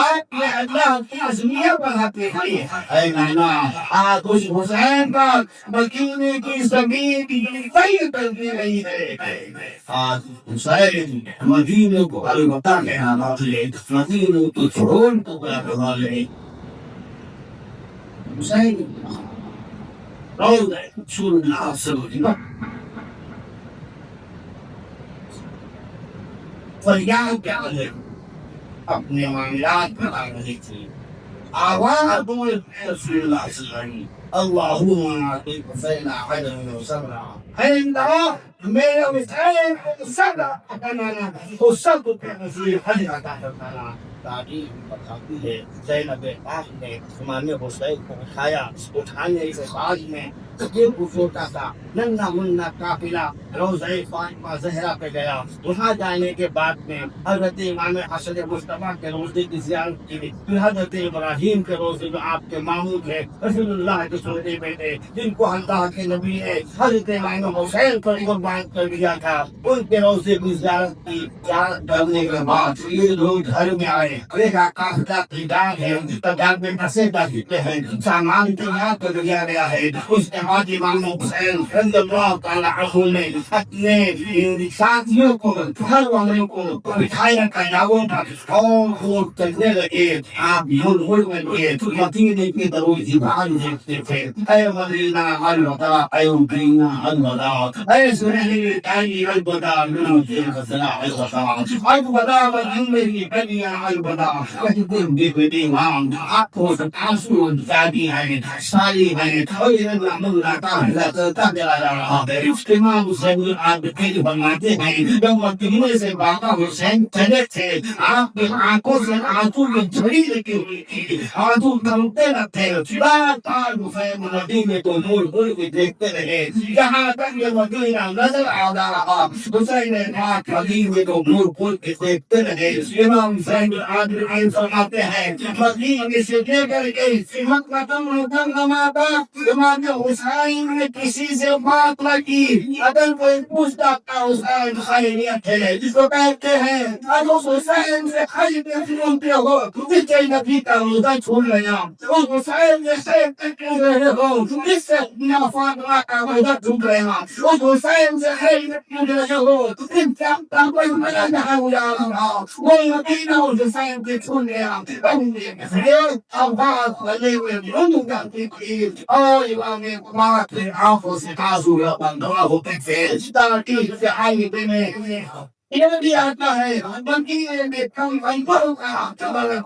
آپ نے اللہ کی عظمیت بڑھاتے تھے اے نانا آپ اس حسین پر مدینے کی زمین کی طیب کرتی رہی ہے آج حسین مدینے کو البتہ کہنا نہ مدینے کی چھوڑ کو کرنا لے حسین روز رسول اللہ صلی اللہ علیہ وسلم فریاد کیا ہے اپنے معاملات بتا رہی تھی آواز بول رسول اللہ صلی اللہ علیہ وسلم اللهم اعطيك حسين عدم وصبرا عندما میرے حسین صبر اپنا وصبر في حجرة تحتنا تعلیم بتاتی ہے زینب پاک نے امام حسین کو اٹھانے کے بعد میں تقریب کو چھوٹا تھا ننھا منھا قافلہ روضہ فاطمہ زہرا پہ گیا وہاں جانے کے بعد میں حضرت امام حسن مصطفیٰ کے روضے کی زیارت کی پھر حضرت ابراہیم کے روضے جو آپ کے ماموں تھے رسول اللہ کے چھوٹے بیٹے جن کو اللہ کے نبی نے حضرت امام حسین پر قربان کر دیا تھا ان کے روضے کی زیارت کی زیارت کرنے کے بعد یہ لوگ گھر میں آئے دیکھا قافلہ تیار ہے تیار میں پھنسے بیٹھے ہیں سامان تیار کر دیا گیا ہے اس کے بعد امام حسین رضی اللہ تعالیٰ عنہ نے اپنے ساتھیوں کو گھر والوں کو بٹھایا قیاموں پر اور وہ چلنے لگے آپ ملک میں لگے مدینے کی دروازے باہر دیکھتے تھے اے مدینہ الوداع اے مدینہ الوداع اے سہیلی اے الوداع الوداع میری بنیا الوداع آپ کو آنسو زادی ہے سالی ہے امام حسین آپ پھر بناتے ہیں جب مدینے سے بابا حسین چلے تھے آپ کی آنکھوں سے آنسو کی جھڑی لگی ہوئی تھی آنسو تھمتے نہ تھے لگاتار حسین مدینے کو مڑ مڑ کے دیکھتے رہے جہاں تک یہ مدینہ نظر آ رہا حسین پاک مدینے کو مڑ مڑ کے دیکھتے رہے امام حسین آج فرماتے ہیں مدینے سے لے کر کے امام حسین نے کسی سے بات نہ کی اگر کوئی پوچھتا تھا حسین خیریت ہے جس کو کہتے ہیں اگر حسین سے خیریت سنتے ہو تو نبی کا روزہ چھوڑ لیا اس حسین سے خیر کر رہے ہو اس سے فاطمہ کا روزہ چھوٹ رہا اس حسین سے خیریت کر رہے ہو ان کا کوئی مزہ نہ ہوا کوئی مدینہ حسین سے چھوڑ گیا اب بات بنے ہوئے بندوں کا اور امام مبارک نے آنکھوں سے آنسو بندوا ہوتے تھے تاکہ سے آئی دینے یہ بھی آتا ہے مدینے میں کم انبروں کا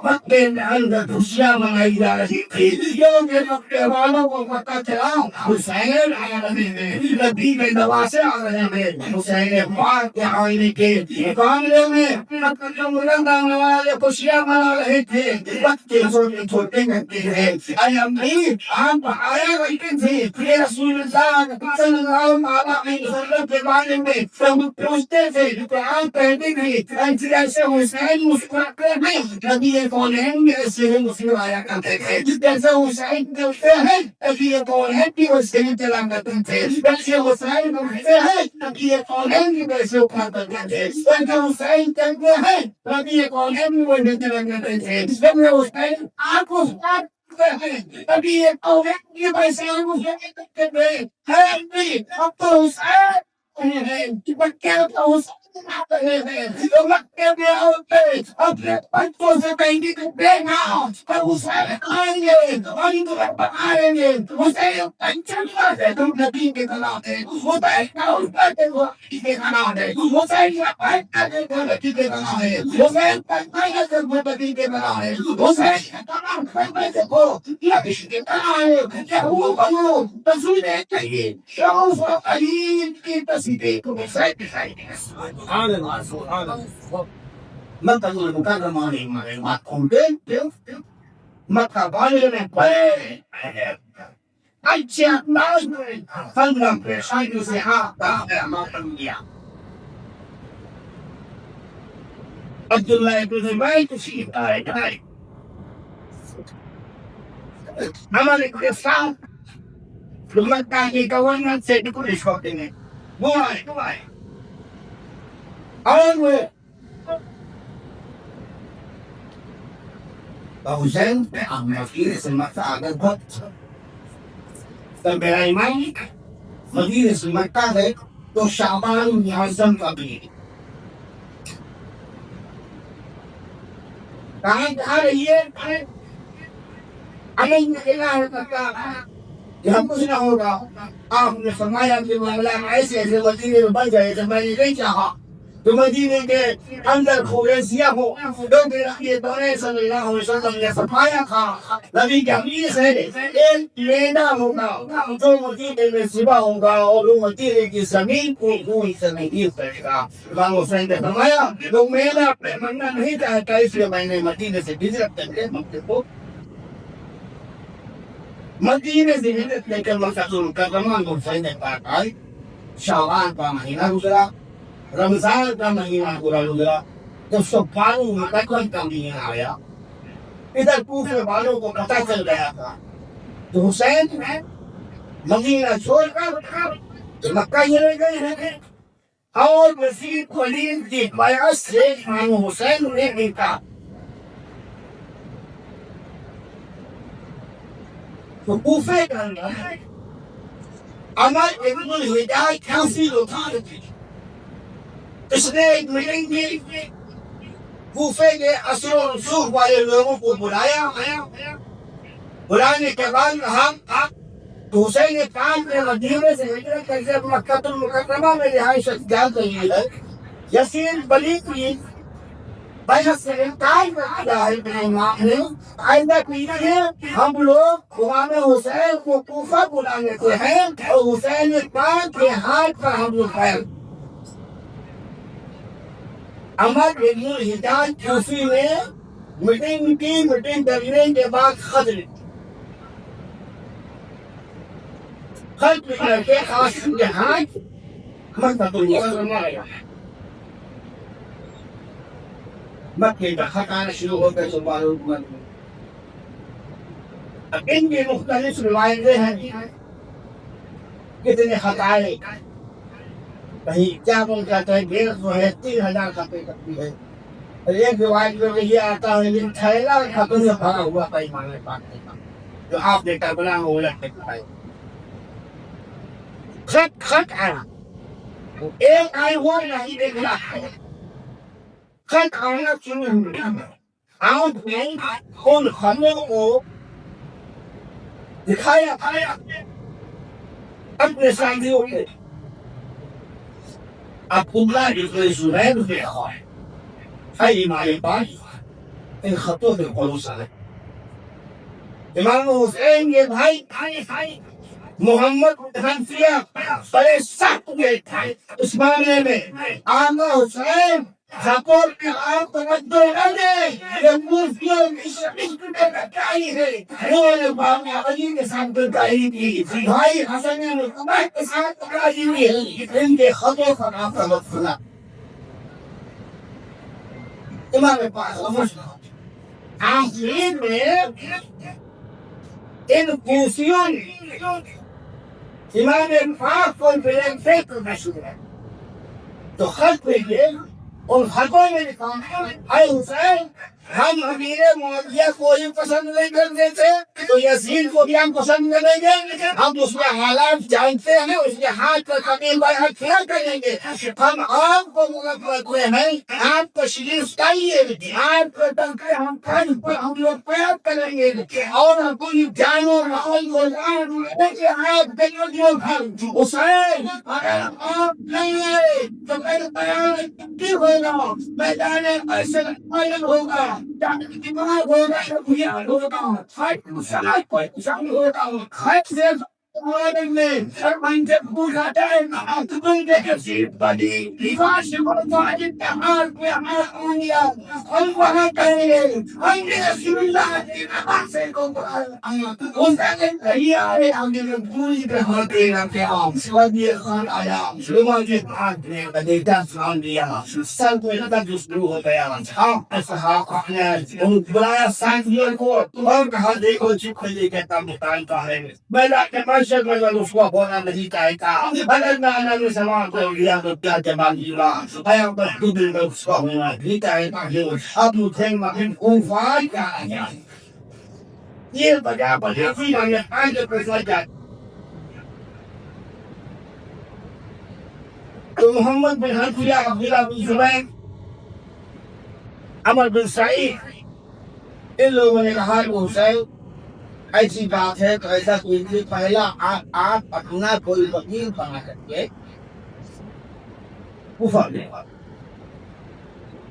مکے میں اندر خوشیاں منائی جا رہی تھی کیونکہ مکے والوں کو پتا چلا حسین آ رہے ہیں نبی میں نواسے آ رہے ہیں حسین پاک کے آئینے کے معاملے میں ملنگانے والے خوشیاں منا رہے تھے بچے چھوٹے چھوٹے بچے ہیں اے امی آپ آیا کرتے تھے پھر رسول اللہ صلی اللہ علیہ وسلم کے بارے میں ہم پوچھتے تھے آپ کہتے نہیں ایسے حسین مسکراتے ہیں نبی کونین میں ایسے مسکرایا کرتے تھے جیسے حسین کرتے ہیں نبی کونین کی ویسے چلا کرتے تھے جیسے حسین کرتے ہیں نبی کونین کی ویسے اٹھا کرتے تھے جیسے حسین کرتے ہیں نبی کونین کی ویسے چلا کرتے تھے جیسے حسین آپ کو ابھی یہ کونین کی ویسے کرتے تھے اب تو حسین اپنے بچوں سے کہیں گے کہ دیکھا حسین آئیں گے اور ان کو بتائیں گے حسین ٹینشن نہ دے تم نبی کے کلام ہے حسین کا حسین کے کلام ہے حسین کا نبی کے کلام ہے حسین کا نبی کے کلام ہے حسین کا کلام ہے دیکھو نبی کے کلام ہے کہ وہ بنو تصویریں چاہیے شوف قریب کی تصویریں کو حسین دکھائی دے سبحان اللہ سبحان اللہ مکہ المکرمہ میں مکہ مکہ والے نے پڑھے اچھے انداز میں فلم پیشانی سے ہاتھ ماتم دیا عبداللہ ابن زبیر تشریف لائے ہمارے کے ساتھ مکہ کی گورنمنٹ سے ریکویسٹ کرتے ہیں وہ آئے اور وہ حسین پہ مدینے سے مکہ اگر بہت تو میرا ایمان مدینے سے مکہ ہے تو شعبان معظم کا بھی کہاں جا رہی ہے یہاں کچھ نہ ہوگا آپ نے فرمایا کہ مولانا ایسے ایسے مدینے میں بن جائے تو میں نے نہیں چاہا تو مدینے کے اندر کھوریسیا ہو تو میرا یہ دورے صلی اللہ علیہ وسلم نے فرمایا تھا نبی کے امیر سے ایک لینا ہوگا جو مدینے میں سبا ہوگا اور وہ مدینے کی زمین کو کوئی سے نہیں کرے گا امام حسین نے فرمایا تو میرا مننا نہیں چاہتا اس لیے میں نے مدینے سے ہجرت کر کے مکے کو مدینے سے ہجرت لے کر مکہ المکرمہ حسین پاک آئے شعبان کا مہینہ گزرا رمضان کا مہینہ پورا گزرا تو صفان مکہ کا مہینہ آیا ادھر کوفے والوں کو پتہ چل گیا تھا تو حسین نے مدینہ چھوڑ کر مکہ چلے گئے اور مسیح خلیل کی بیعت سے امام حسین نے دیکھا تو کوفے کا اندر عمر ابن الہدایہ تحصیل اتھارٹی اس نے ایک میٹنگ کی کوفے کے اثر و رسوخ والے لوگوں کو بلایا بلانے کے بعد کہا تو حسین نے کہا کہ مدینے سے ہجرت کر کے مکہ المکرمہ میں رہائش اختیار کری ہے یسیر بلی کی بیعت سے انکار کر دیا ہے امام نے آئندہ کیجیے ہم لوگ امام حسین کو کوفہ بلا لیتے ہیں اور حسین پاک کے ہاتھ پر ہم لوگ ہیں عمر ابن الہدایہ کوفی نے میٹنگ کرنے کے بعد خط کر کے قاسم کے ہاتھ مکہ المکرمہ آیا مکے کا خط آنا شروع ہو گئے سبحان اللہ اب ان کی مختلف روایتیں ہیں کتنے خط آئے کہیں کیا بول کہتا ہے 150 ہے 3000 خطیں کرتی ہے اور ایک روایت میں یہ آتا ہے کہ تھیلا خطوں سے بھرا ہوا تھا ایمان پاک کا جو آپ نے کربلا میں الٹ کے دکھایا خط آیا ایک آئے ہوا نہیں دیکھ رہا ہے خط آنا شروع ہوا آپ نے ان خطوں کو دکھایا اپنے ساتھیوں کے عبداللہ ابن زبیر نے کہا ہے ہمارے پاس ان خطوں میں بھروسہ ہے امام حسین کے بھائی محمد حنفیہ بڑے سخت ہوئے تھے اس معاملے میں آقا حسین خطوں کے آپ توجہ نہ دیں یہ مفتیوں کی شکست میں بچائی ہے انہوں نے بابا علی کے ساتھ بتائی تھی بھائی حسن مصطفیٰ کے ساتھ بتائی ہوئی ہے ان کے خطوں کا نام کا مفہوم امام پاک آخر میں ان کوفیوں نے امام پاک کو بلین فکر مشہور ہے تو خط بھیجے ان خطوں میں لکھا اے حسین ہم امیر معاویہ کو ہی پسند نہیں کرتے تھے تو یزید کو بھی ہم پسند کریں گے. ہم اس میں حالات جانتے ہیں, اس کے ہاتھ پر قبیل بیعت کیا کریں گے. ہم آپ کو کرتے ہیں, آپ تشریف لائیے, آپ کو ڈنکے ہم کھان پر ہم لوگ پیار کریں گے اور کوئی جانور ماحول کو آپ دنوں حسین آپ نہیں آئے تو میرے بیان کی ہوگا, میدان ایسے قائم ہوگا, دماغ ہوگا, ہوگا خط مساعد کو انسان ہوگا, خط سے میں سرمنجر بوجھاتا ہے تمہیں دیکھے سیب بڑی لباس کو فاجد تحال پہ آنیا ہم وہاں کہیں گے ہم نے رسول اللہ کی نماسے کو اس نے کہی آئے ہم نے پوری پہ ہوتے رکھے ہم سوادی خان آیا سلماجی بھاگ نے بدیتا سلام دیا سر کو لگا جسلو ہو گیا ہم اصحاق نے بلایا سانتیوں کو اور کہا دیکھو چپ لے کے تم مطالبہ ہے بلا کے مشرق میں اس کو ہونا نہیں چاہتا بلد میں آنا میں سمان کو لیا تو کیا جمال جیلا آیا پر دل میں اس کو ہونا نہیں چاہتا اب مجھے مہم اوفان کا آیا یہ بجا بجا سی میں آج پر سجا تو محمد بن حنفیہ عبداللہ بن زبیر عمر بن سعید ان لوگوں نے کہا کہ حسین ایسی بات ہے تو ایسا کوئی پہلا آپ اپنا کوئی وکیل بنا کر کے کوفہ لے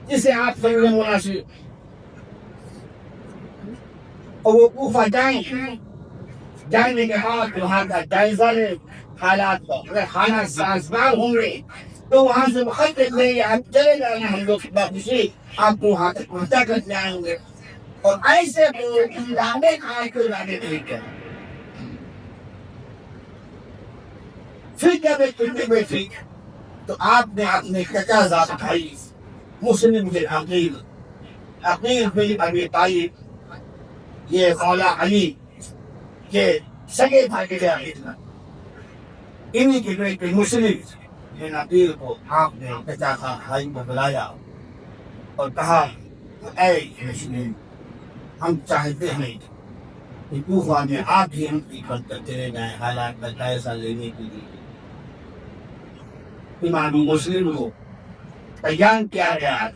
جسے آپ سمجھے مناسب اور وہ کوفہ جانے کے بعد وہاں کا جائزہ لے حالات کو اگر حالات سازگار ہوں گے تو وہاں سے مخطط لیں گے آپ چلے جائیں گے ہم لوگ باقی آپ کو وہاں تک پہنچا کر جائیں گے اور ایسے لانے کھائے کو لانے نہیں کریں پھر جب ایک کنٹے میں تھی تو آپ نے اپنے چچا ذات بھائی مسلم بن عقیل بن ابی طالب یہ مولا علی یہ سگے بھائی کے اتنا انہی کے بیٹے مسلم بن عقیل کو آپ نے چچا کا بھائی کو بلایا اور کہا اے مسلم ہم چاہتے ہیں کہ کوفہ میں آپ ہی ہم کی خدمت کرتے رہ جائیں حالات کا جائزہ لینے کے لیے. امام مسلم کو بیان کیا گیا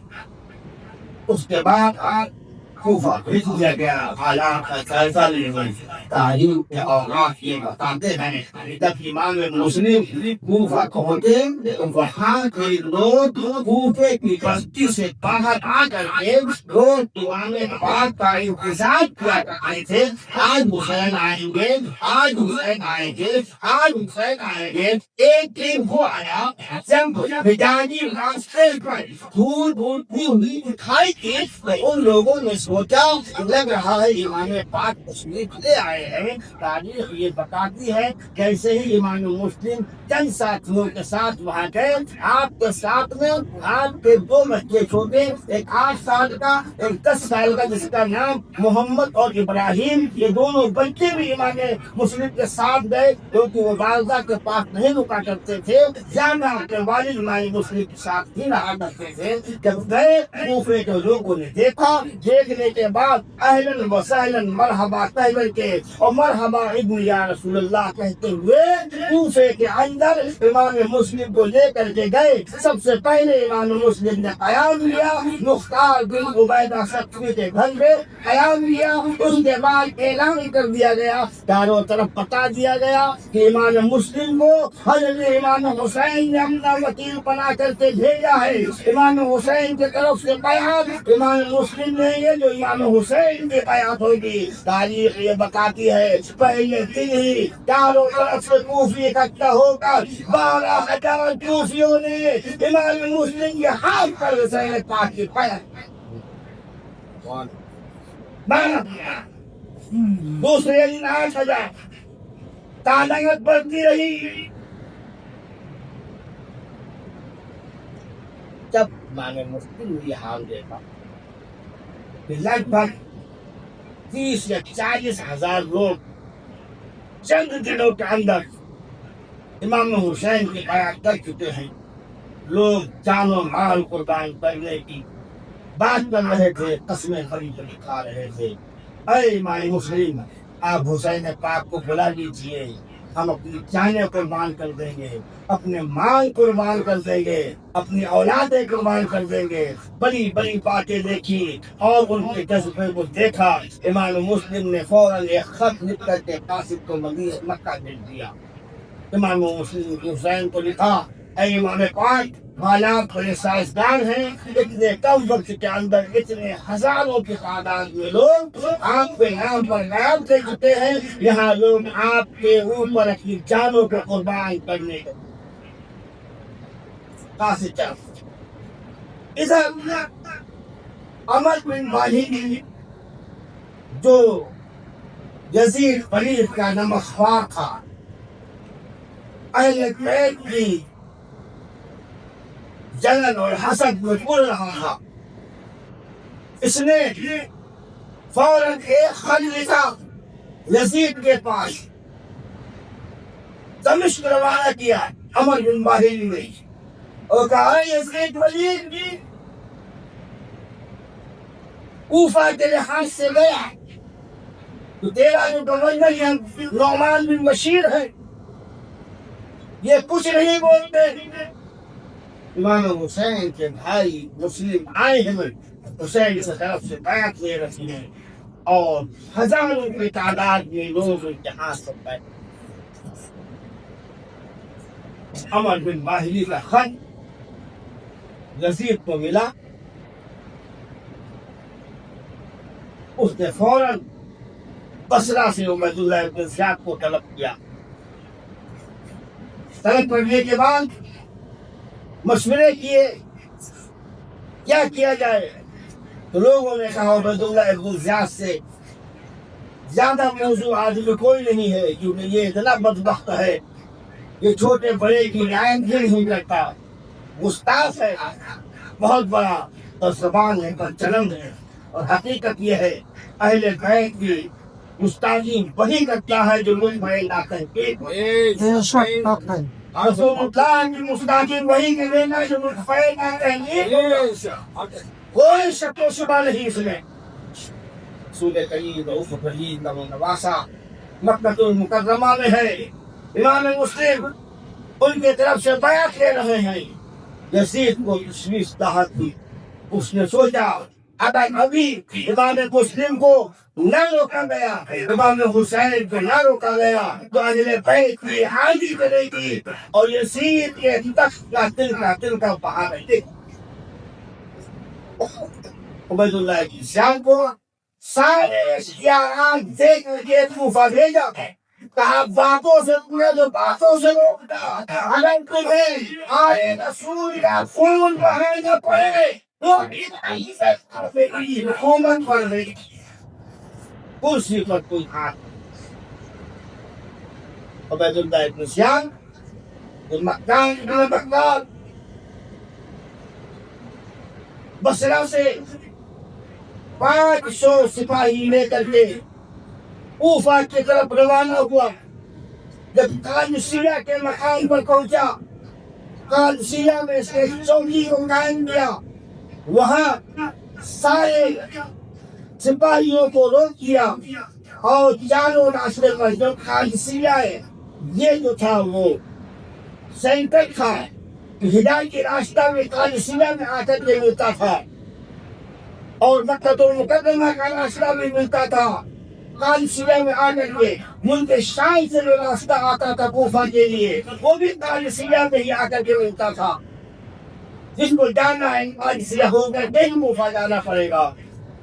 اس کے بعد کوفہ بھیج دیا گیا حالات کا جائزہ لینے تعلیم کے اوقات یہ بتاتے ہیں جب امام مسلم کوفہ پہنچے تو وہاں کے لوگ کوفے کی بستی سے باہر آ کر کے لوگ امام پاک کا انتظار کیا کرتے تھے آج حسین آئیں گے آج حسین آئیں گے آج حسین آئیں گے. ایک دن وہ آیا جب بجانی راستے پر دھول ہوئی دکھائی دی ان لوگوں نے سوچا لگ رہا ہے امام پاک تشریف لے آئے ہیں. تاریخ یہ بتاتی ہے کیسے ہی امام مسلم چند ساتھیوں کے ساتھ وہاں گئے. آپ کے ساتھ میں آپ کے دو بچے چھوٹے ایک 8 سال کا ایک 10 سال کا جس کا نام محمد اور ابراہیم یہ دونوں بچے بھی امام مسلم کے ساتھ گئے کیونکہ وہ والدہ کے پاس نہیں رکا کرتے تھے جانا کے والد امام مسلم کے ساتھ ہی رہا کرتے تھے. جب گئے کوفے کے لوگوں نے دیکھا دیکھنے کے بعد اہلاً وسہلاً مرحبا کہہ کے اور مرحبا ابن یا رسول اللہ کہتے ہوئے کوفے کے اندر امام مسلم کو لے کر کے گئے. سب سے پہلے امام مسلم نے قیام لیا مختار بن عبیدہ شخصی کے گھر میں قیام لیا. اس کے بعد اعلان کر دیا گیا چاروں طرف بتا دیا گیا کہ امام مسلم کو حضرت امام حسین نے اپنا وکیل بنا کر کے بھیجا ہے. امام حسین کی طرف سے بیعت امام مسلم نے یہ جو امام حسین کی بیعت ہوگی. تاریخ یہ بتاتی ہے پہلے دن ہی چاروں طرف سے کوفی اکٹھا ہو کر 12,000 کوفیوں نے امام مسلم کے ہاتھ پر حسین پاک کی بیعت دوسرے دن 8,000 تعداد بڑھتی رہی. جب امام مسلم یہ حال دیکھا کہ لگ بھگ 30 یا 40 ہزار لوگ چند دنوں کے اندر امام حسین کی بیعت کر چکے ہیں. لوگ جان و مال قربان کرنے کی بات کر رہے تھے، قسمیں بڑی بڑی کھا رہے تھے، اے امام مسلم آپ حسین پاک کو بلا لیجیے، ہم اپنی جانیں قربان کر دیں گے، اپنے مال قربان کر دیں گے، اپنی اولادیں قربان کر دیں گے۔ بڑی بڑی باتیں دیکھی اور ان کے جذبے کو دیکھا، امام مسلم نے فوراً ایک خط لکھ کر کے قاسم کو مکہ بھیج دیا۔ امام مسلم حسین کو لکھا، اے امام پاک حالات بڑے سائنسدان ہیں، اتنے کم وقت کے اندر اتنے ہزاروں کی تعداد میں لوگ آپ کے نام پر نام دے چکے ہیں، یہاں لوگ آپ کے اوپر اپنی جانوں کو قربان کرنے کے ادھر عمر بن باہی جو یزید فرید کا نمخوار تھا، اہل بیت کی جلن اور حسد میں بول رہا تھا، اس نے فوراً ایک خط لکھا یزید کے پاس، دمشق روانہ کیا عمر بن باہی نے، اور کہا یزید ولید کوفہ تیرے ہاتھ سے گیا تو تیرا جو گورنر یہ نعمان بن بشیر ہے یہ کچھ نہیں بولتے۔ امام حسین کے بھائی مسلم آئے ہیں، حسین کی طرف سے بیعت لے رہے ہیں اور ہزاروں کی تعداد میں لوگ جہاز پر بیٹھے۔ عمر بن باہلی کا خط یزید کو ملا، اس نے فوراً بصرہ سے عبید اللہ بن زیاد کو طلب کیا۔ طلب کرنے کے بعد مشورے کیے کیا کیا جائے، تو لوگوں نے کہا عبید اللہ بن زیاد سے زیادہ موضوع آدمی کوئی نہیں ہے، کیونکہ یہ اتنا بدبخت ہے، یہ چھوٹے بڑے کی رعایت بھی نہیں کرتا، گستاخ ہے، بہت بڑا اور زبان ہے پر چلند ہے، اور حقیقت یہ ہے اہل بیت کی گستاخی وہی کرتا ہے جو لوگ بڑے لا کر کے رسول اللہ کی گستاخی وہی کرے گا جو لوگ بڑے لا کر کے، کوئی شک و شبہ نہیں اس میں۔ رسول کریم رؤوف رحیم نواسا مکہ المکرمہ میں ہے، امام مسلم ان کے طرف سے بیعت لے رہے ہیں، یزید کو تشویش لاحق ہوئی، اس نے سوچا اگر ابھی امام مسلم کو نہ روکا گیا، امام حسین کو نہ روکا گیا تو اہل بیت کی حاضری کرے گی اور یزید کے تخت کا دل کا بہا رہے گا۔ عبید اللہ کی زیاد کو سارے اشتہارات دے کر کے کوفہ بھیجا، کہا باتوں سے جو باتوں سے روکتا، اگر تمہیں آئے رسول کا خون بہانا پڑے تو حکومت پر رہی کرسی پر کوئی ہاتھ۔ عبید اللہ بن زیاد مکان بن بغداد بصرہ سے 500 سپاہی لے کر کے کوفہ کی طرف روانہ ہوا۔ جب قادسیہ کے مقام پر پہنچا، قادسیہ میں سے چوکی کو قائم کیا، وہاں سارے سپاہیوں کو روک دیا اور چاروں راستے پر جو قادسیہ ہے یہ جو تھا وہ سینٹر تھا، ہدایت کے راستہ میں قادسیہ میں آ کر کے ملتا تھا اور مکہ المکرمہ کا راستہ بھی ملتا تھا۔ قادسیہ میں آ کر کے ملک شام سے جو راستہ آتا تھا کوفہ کے لیے وہ بھی قادسیہ میں ہی آ کر کے ملتا تھا۔ جس کو جانا ہے قادسیہ ہو کر کے کوفہ جانا پڑے گا،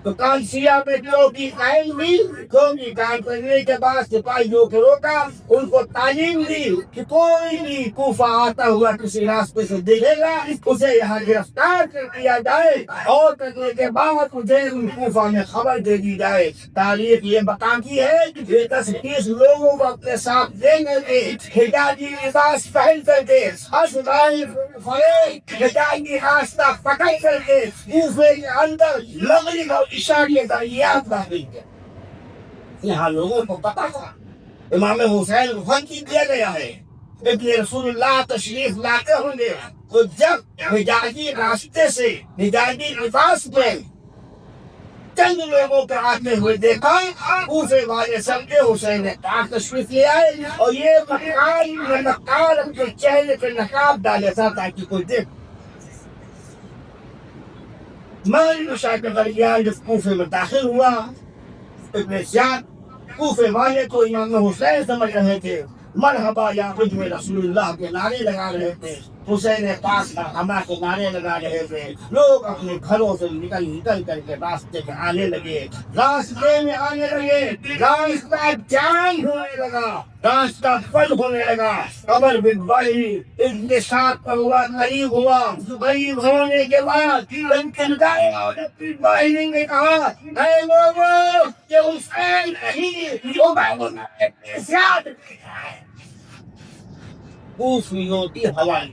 تو قادسیہ میں چوکی قائم ہوئی، چوکی قائم کرنے کے بعد سپاہیوں کو روکا، ان کو تعلیم دی کہ کوئی بھی کوفہ آتا ہوا کسی راستے سے دیکھے گا اسے یہاں گرفتار کر دیا جائے اور کرنے کے بعد مجھے ان کوفہ میں خبر دے دی جائے۔ تاریخ یہ بتاتی ہے کہ یہ 10-20 لوگوں کو اپنے ساتھ لے کر کے حجازی لباس پہن کر کے حجازی راستہ پکڑ کر کے کوفے کے اندر مغرب اور عشاء کے درمیان داخل کیا۔ یہاں لوگوں کو پتا تھا امام حسین کو خط دیا گیا ہے، ابن رسول اللہ تشریف لاتے ہوں گے، تو جب حجازی راستے سے حجازی لباس میں چند لوگوں کے آتے ہوئے دیکھا، کوفے والے سمجھے حسین پاک تشریف لے آئے، اور یہ مکار اپنے چہرے پہ نقاب ڈالے تھا تاکہ کوئی دیکھ۔ مشاہ کے درمیان جب کوفے میں داخل ہوا، ابن زیاد کوفے والے کو امام حسین سمجھ رہے تھے، مرحبا یا حجم رسول اللہ کے نعرے لگا رہے تھے، حسین پاک مرحبا کے نعرے لگا رہے تھے، لوگ اپنے گھروں سے نکل کر کے راستے میں آنے لگے، راستے میں آنے لگے، راستہ جام ہونے لگا، راستہ بند ہونے لگا، قبر بن بڑی انتشار پر ہوا، قریب ہوا، قریب ہونے کے بعد نے کہا، اے لوگوں یہ حسین نہیں، جو زیاد کوفی ہوتی ہوائیں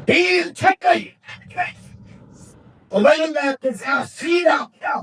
ڈھیل چھک گئی، عبید اللہ کے ساتھ سیدھا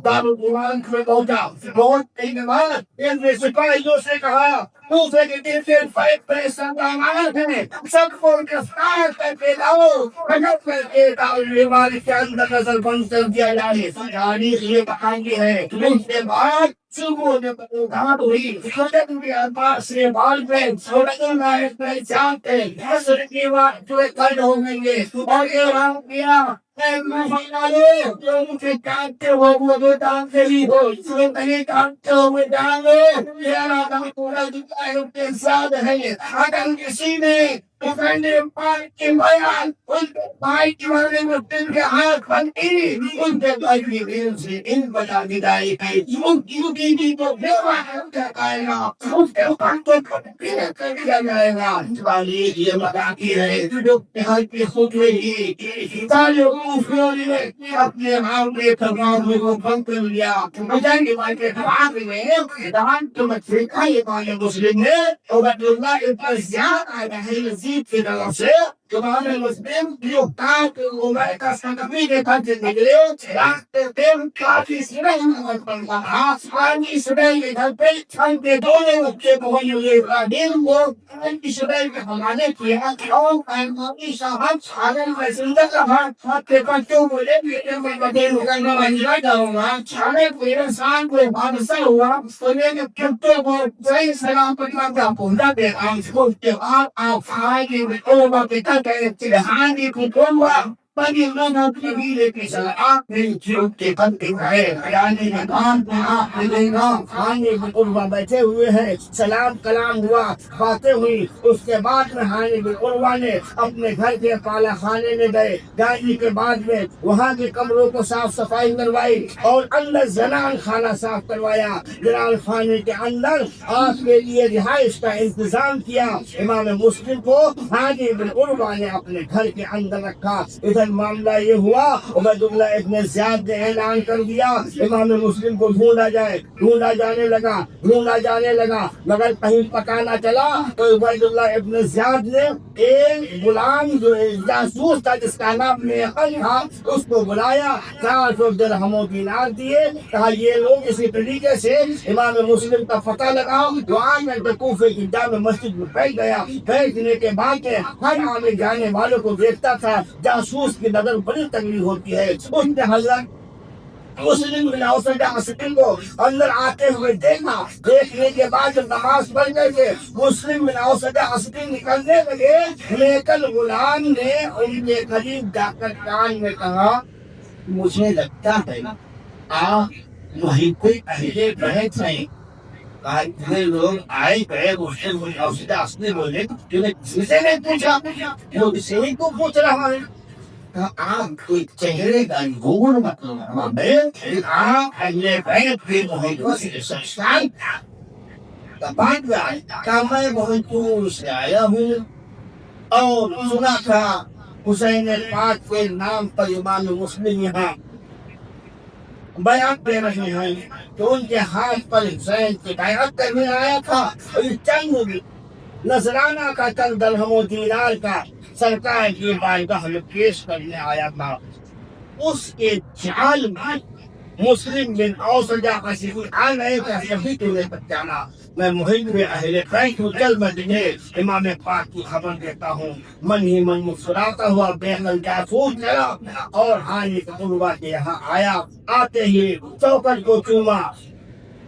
دارالقرآن میں پہنچا، پہنچنے کے بعد ان نے سپاہیوں سے کہا، کوفے کے دل پہ سردار ہیں، سب کو ان کے ساتھ کر کے لاؤ، رجب کر کے دارالقرآن کے اندر نظر بند کر دیا جائے۔ تاریخ یہ بتاتی ہے اس کے بعد صبح میں بلوغات ہوئی، حضرت عباس سے بال پہ سورت اللہ پہ جانتے حضرت کی بات جو قید ہو گئی ہے، اور یہ رام کیا اے مسلمانوں جو مجھے جانتے ہو وہ تو جانتے بھی ہو، جو نہیں جانتے ہو وہ جان لو، میرا نام پورا دکھائے کے ساتھ ہے۔ اگر کسی نے حسین پاک کی بیان ان کے بھائی کے بارے میں دل کے ہاتھ بندی، ان کے بھائی کی دل سے ان بتا دی جائے گی، ان کی تو بیوہ ہے ان کا کہے گا، اس کے پانچوں کو پینے کر دیا جائے گا۔ تاریخ یہ بتاتی ہے جو نہایت کی خود رہی سارے کوفیوں نے اپنے آپ میں تمام کو بند کر لیا۔ حسین کے بھائی کے بعد میں دان تو مچھلی کھائی والے مسلم نے عبید اللہ ابن زیاد آئے ہیں یزید کی طرف سے تمام مسلم جو کاٹ عمر کا سنگمی کے خرچ نکلے، راستے دن کافی سرح نمت پر رہا، آنی سرح کے گھر پہ چھن کے دولے بچے بہنی ہوئے دن وہ کی سرح کے حوالے کیا کہ اور قائمانی صاحب چھاگر میں زندہ رہا، ہاتھ کے بچوں بولے بیٹے میں بدل کرنا بنجا جاؤں گا، چھانے پھر انسان کو حادثہ ہوا، انہیں نے کتے کو صحیح سلام پر کا پہنچا دے گا، اس کے بعد آپ آئے اوبا پتا کہ تلہانی کو کھولوا بنی لوگوں کی بیلے کی سلام میری چوک کے پنتے ہے، یعنی مکان پہ آپ ملے گا، خانے میں قربہ بیٹھے ہوئے ہیں، سلام کلام ہوا، باتیں ہوئی، اس کے بعد میں خانے میں قربہ نے اپنے گھر کے پالا خانے میں گئے، جانے کے بعد میں وہاں کے کمروں کو صاف صفائی کروائی اور اندر زنان خانہ صاف کروایا، زنان خانے کے اندر آپ کے لیے رہائش کا انتظام کیا۔ امام مسلم کو حاجی بن عروہ نے اپنے گھر کے اندر رکھا۔ ادھر معاملہ یہ ہوا عبید اللہ ابن زیاد نے اعلان کر دیا امام مسلم کو ڈھونڈا جائے، ڈھونڈا جانے لگا مگر کہیں پتہ نہ چلا، تو عبید اللہ ابن زیاد نے ایک غلام جو جاسوس تھا جس کا نام میقل تھا اس کو بلایا، 400 درہم و دینار دیے، کہا یہ لوگ اسی طریقے سے امام مسلم کا پتہ لگاؤ، دعا میں کوفے کی جامع مسجد میں بیٹھ گیا۔ بیٹھنے کے بعد ہر آنے جانے والوں کو دیکھتا تھا، جاسوس کی نظر بڑی تنگی ہوتی ہے، اس نے حضرت مسلم بن عاصم کو اندر آتے ہوئے دیکھا، دیکھنے کے بعد جب نماز پڑھ گئے تھے مسلم بن عاصم نکلنے لگے، لیکن غلام نے ان کے قریب جا کر کان میں کہا مجھے لگتا ہے آپ وہیں کوئی اہل بیت نہیں، اتنے لوگ آئے گئے مسلم بولے کسی نے پوچھا، وہ اسی کو پوچھ رہا ہے، آپ کوئی چہرے کا گور مطلب ہے، آپ اہل بیت بھی محیطوں سے سنستان بعد میں آئے کہ میں بہت دور سے آیا ہوں اور سنا تھا حسین پاک کے نام پر امام مسلم یہاں بیعت دے رہے ہیں، تو ان کے ہاتھ پر حسین کی بیعت کرنے آیا تھا، اور یہ چند نذرانہ کا چند درہم و دینار کا سرکار کی بارگاہ میں پیش کرنے آیا تھا۔ اس کے جال میں مسلم بن اوس جاقسی انا يثبت للجامع میں محب اہل بیت والکلمہ ہے امام پاک کی خبر دیتا ہوں من ہی من مسکراتا ہوا بین الجاسوس چلا اور حانی قربا کے یہاں آیا آتے ہی چوکٹ کو چوما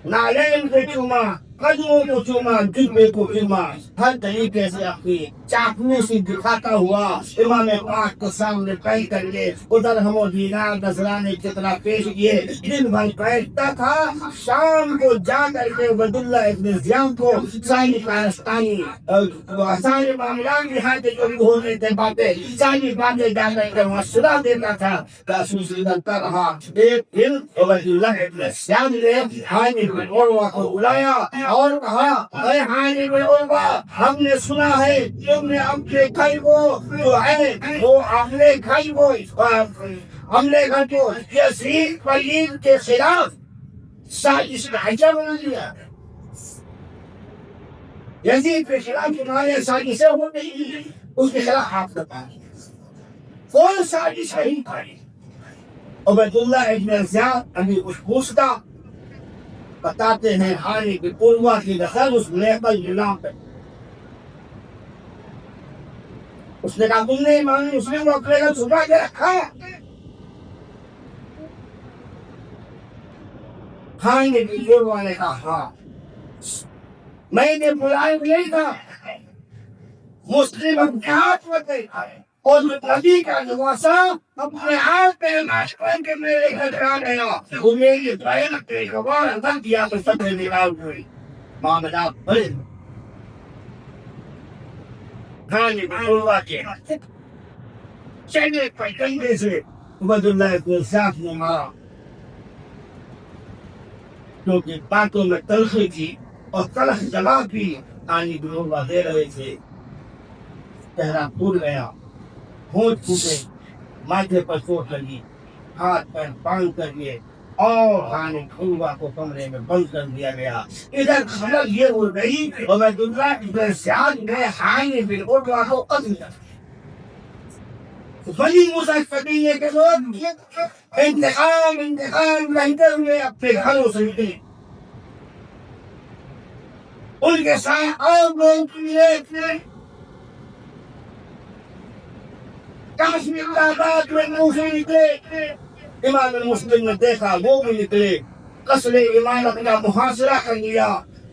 نالین کو چوما قدموں کو چوما جبے کو چوما ہر طریقے سے اپنی چاپنے سے دکھاتا ہوا امام پاک کو سامنے پیش کر کے ادھر ہم و دینار نذرانے کتنا پیش کیے دن بھر بیٹھتا تھا شام کو جا کر کے عبداللہ ابن زیاد کو ساری پاکستانی سارے معاملات یہاں کے جو بھی ہو رہے تھے باتیں ساری باتیں جا کر کے وہاں سنا دیتا تھا جاسوس نکلتا رہا ایک دن عبداللہ ابن زیاد نے حانی بن عروہ کو بلایا اور کہا اے حانی بن عروہ ہم نے سنا ہے تم نے اپنے گھر کو جو ہے وہ اپنے گھر کو حملے کر کے یزید ولید کے خلاف سازش ڈھانچہ بنا دیا یزید کے خلاف تمہارے سازشیں ہو گئی اس کے خلاف ہاتھ لگائیں کون سازش نہیں کری عبداللہ ابن زیاد ابھی کچھ پوچھتا بتاتے ہیں حانی بن عروہ کی دخل اس لیبل غلام پہ اس نے کہا تم نے امام مسلم کو اپنے گھر چھپا کے رکھا حانی بن عروہ نے کہا ہاں میں نے بلایا نہیں تھا مسلم اپنے ہاتھ میں دیکھا ہے اور نبی کا نواسا اپنے ہاتھ پہ ناشکر کے میرے گھر آ گیا وہ میری بیعت کے گواہ اندر دیا تو سب نے نکال ہوئی معاملات بڑے حانی بن عروہ کے چہرے پر ڈنڈے سے عبداللہ ابن زیاد نے مارا کیونکہ باتوں میں تلخی تھی اور تلخ جواب بھی حانی بن عروہ دے رہے تھے چہرہ پھول گیا ہونٹ پھوٹے ماتھے پر چوٹ لگی ہاتھ پیر باندھ کر لیے اور حانی بن عروہ کو کمرے میں بند کر دیا گیا ادھر خبر یہ ہو گئی عبداللہ ابن زیاد نے حانی بن عروہ کو قتل کر بنی موسیٰ قبیلے کے لوگ انتقام رہتے ہوئے اپنے گھروں سے نکلے ان کے ساتھ عام لوگ کشمیر آباد میں منہ سے نکلے امام مسلم نے دیکھا وہ بھی نکلے قصر امارت کا محاصرہ کر لیا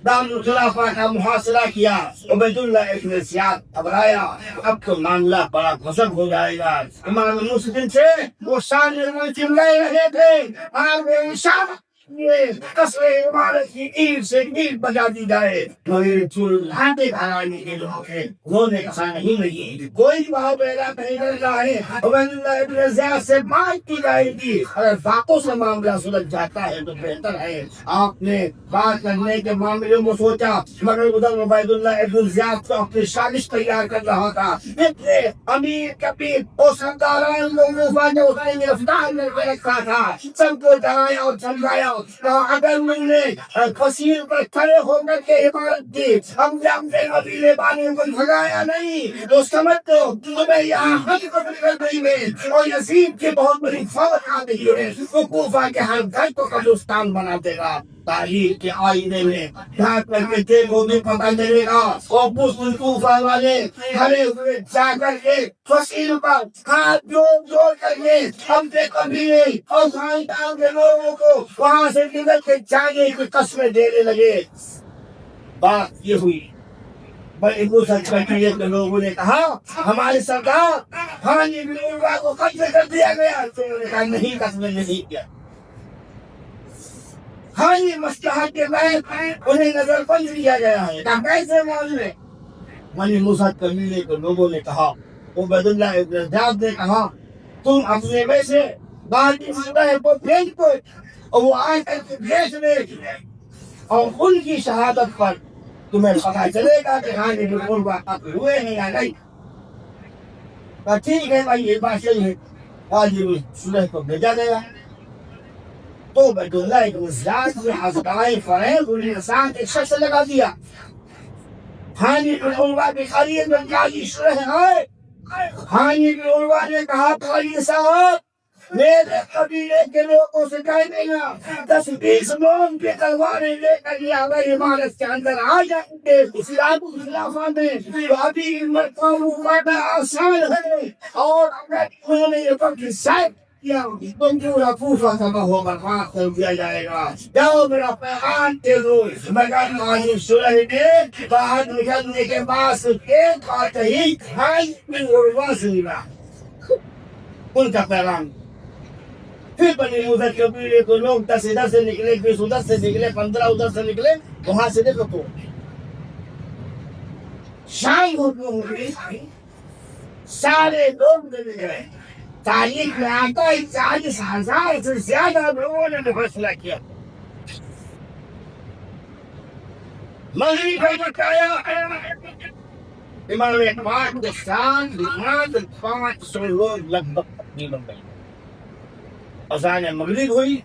دارالخلافہ کا محاصرہ کیا عبیداللہ ابن زیاد گھبرایا اب تو معاملہ بڑا غضب ہو جائے گا امام مسلم سے وہ سارے چلائے رہے تھے آپ نے اشارہ قصر عمارت کی اینٹ سے اینٹ بجا دی جائے تو یہ چولہاتے گھرانے کے لوگ ہیں رونے کا نہیں نہیں کوئی وہاں پیدا نہیں کر رہا ہے عبیداللہ ابن زیاد سے بات کی جائے گی اگر باتوں سے معاملہ سلجھ جاتا ہے تو بہتر ہے آپ نے بات کرنے کے معاملے میں سوچا مگر ادھر عبیداللہ ابن زیاد کو اپنی سازش تیار کر رہا تھا اتنے امیر کبیر اور سرداران لوگوں نے اسے گرفتار میں رکھا تھا سب کو ڈرایا اور چمکایا اگر میں نے فصیل پر کھڑے ہو کر کے عبادت کی ہم نے اپنے قبیلے والوں کو بھگایا نہیں تو سمجھ دو تمہیں یہاں حد قتل کر گئی میں اور یزید کی بہت بڑی فوج آ گئی ہے وہ کوفہ کے ہر گھر کو قبرستان بنا دے گا تاریخ کے آئینے میں ڈھانپ کر کے دیکھو بھی پتہ چلے گا اور کوفہ والے کھڑے ہوئے جا کر کے فصیل پر ہاتھ جوڑ کر کے اپنے قبیلے اور خاندان کے لوگوں کو وہاں سے نکل کے جانے کی قسمیں دینے لگے بات یہ ہوئی بڑے سچ کے لوگوں نے کہا ہمارے سردار حانی بن عروہ کو قتل کر دیا گیا تو انہوں نے کہا نہیں قتل نہیں کیا حانی مصلحت کے بعد انہیں نظر بند کیا گیا ہے کہا کیسے معاملے بنی موسیٰ قبیلے کے لوگوں نے کہا عبیداللہ ابن زیاد نے کہا تم اپنے میں سے باقی سردار کو بھیج کو اور وہ آئے کر کے بھیج دے اور ان کی شہادت پر تمہیں پتہ چلے گا کہ حانی بن عروہ قتل ہوئے ہیں یا نہیں کہا ٹھیک ہے بھائی یہ بات صحیح ہے حانی بن صلح کو بھیجا گیا تو عبیداللہ ابن زیاد نے ہسپتال فریب الانسان ایک شخص لگا دیا حانی بن عروہ کی خرید میں جاری صلح ہے حانی بن عروہ نے کہا قاضی صاحب میرے قبیلے کے لوگوں سے کہہ دے گا 10-20 لوگ کے تلواریں لے کر یہ ہماری عمارت کے اندر آ جائیں گے اسلام کو خلافہ میں تو ابھی مرتبہ آسان ہے اور اگر انہوں نے یہ وقت سیٹ کیا منظور کوفہ کا ہو برخاست کر دیا جائے گا جاؤ میرا پیغام دے دو مگر مالی سلح نے باہر نکلنے کے بعد ایک آتہی کھائی من غربہ سلیمہ ان کا پیغام پھر بنی مدد قبیلے کو لوگ 10 ادھر سے نکلے 20 ادھر سے نکلے 15 ادھر سے نکلے وہاں سے دیکھو تو شاہی ہوگی سارے لوگ مل گئے تاریخ میں آتا ہے 40,000 سے زیادہ لوگوں نے فیصلہ کیا مغرب کو بتایا امام اقبال کے ساتھ 500 لوگ لگ بھگ تقریباً گئے اذان مغرب ہوئی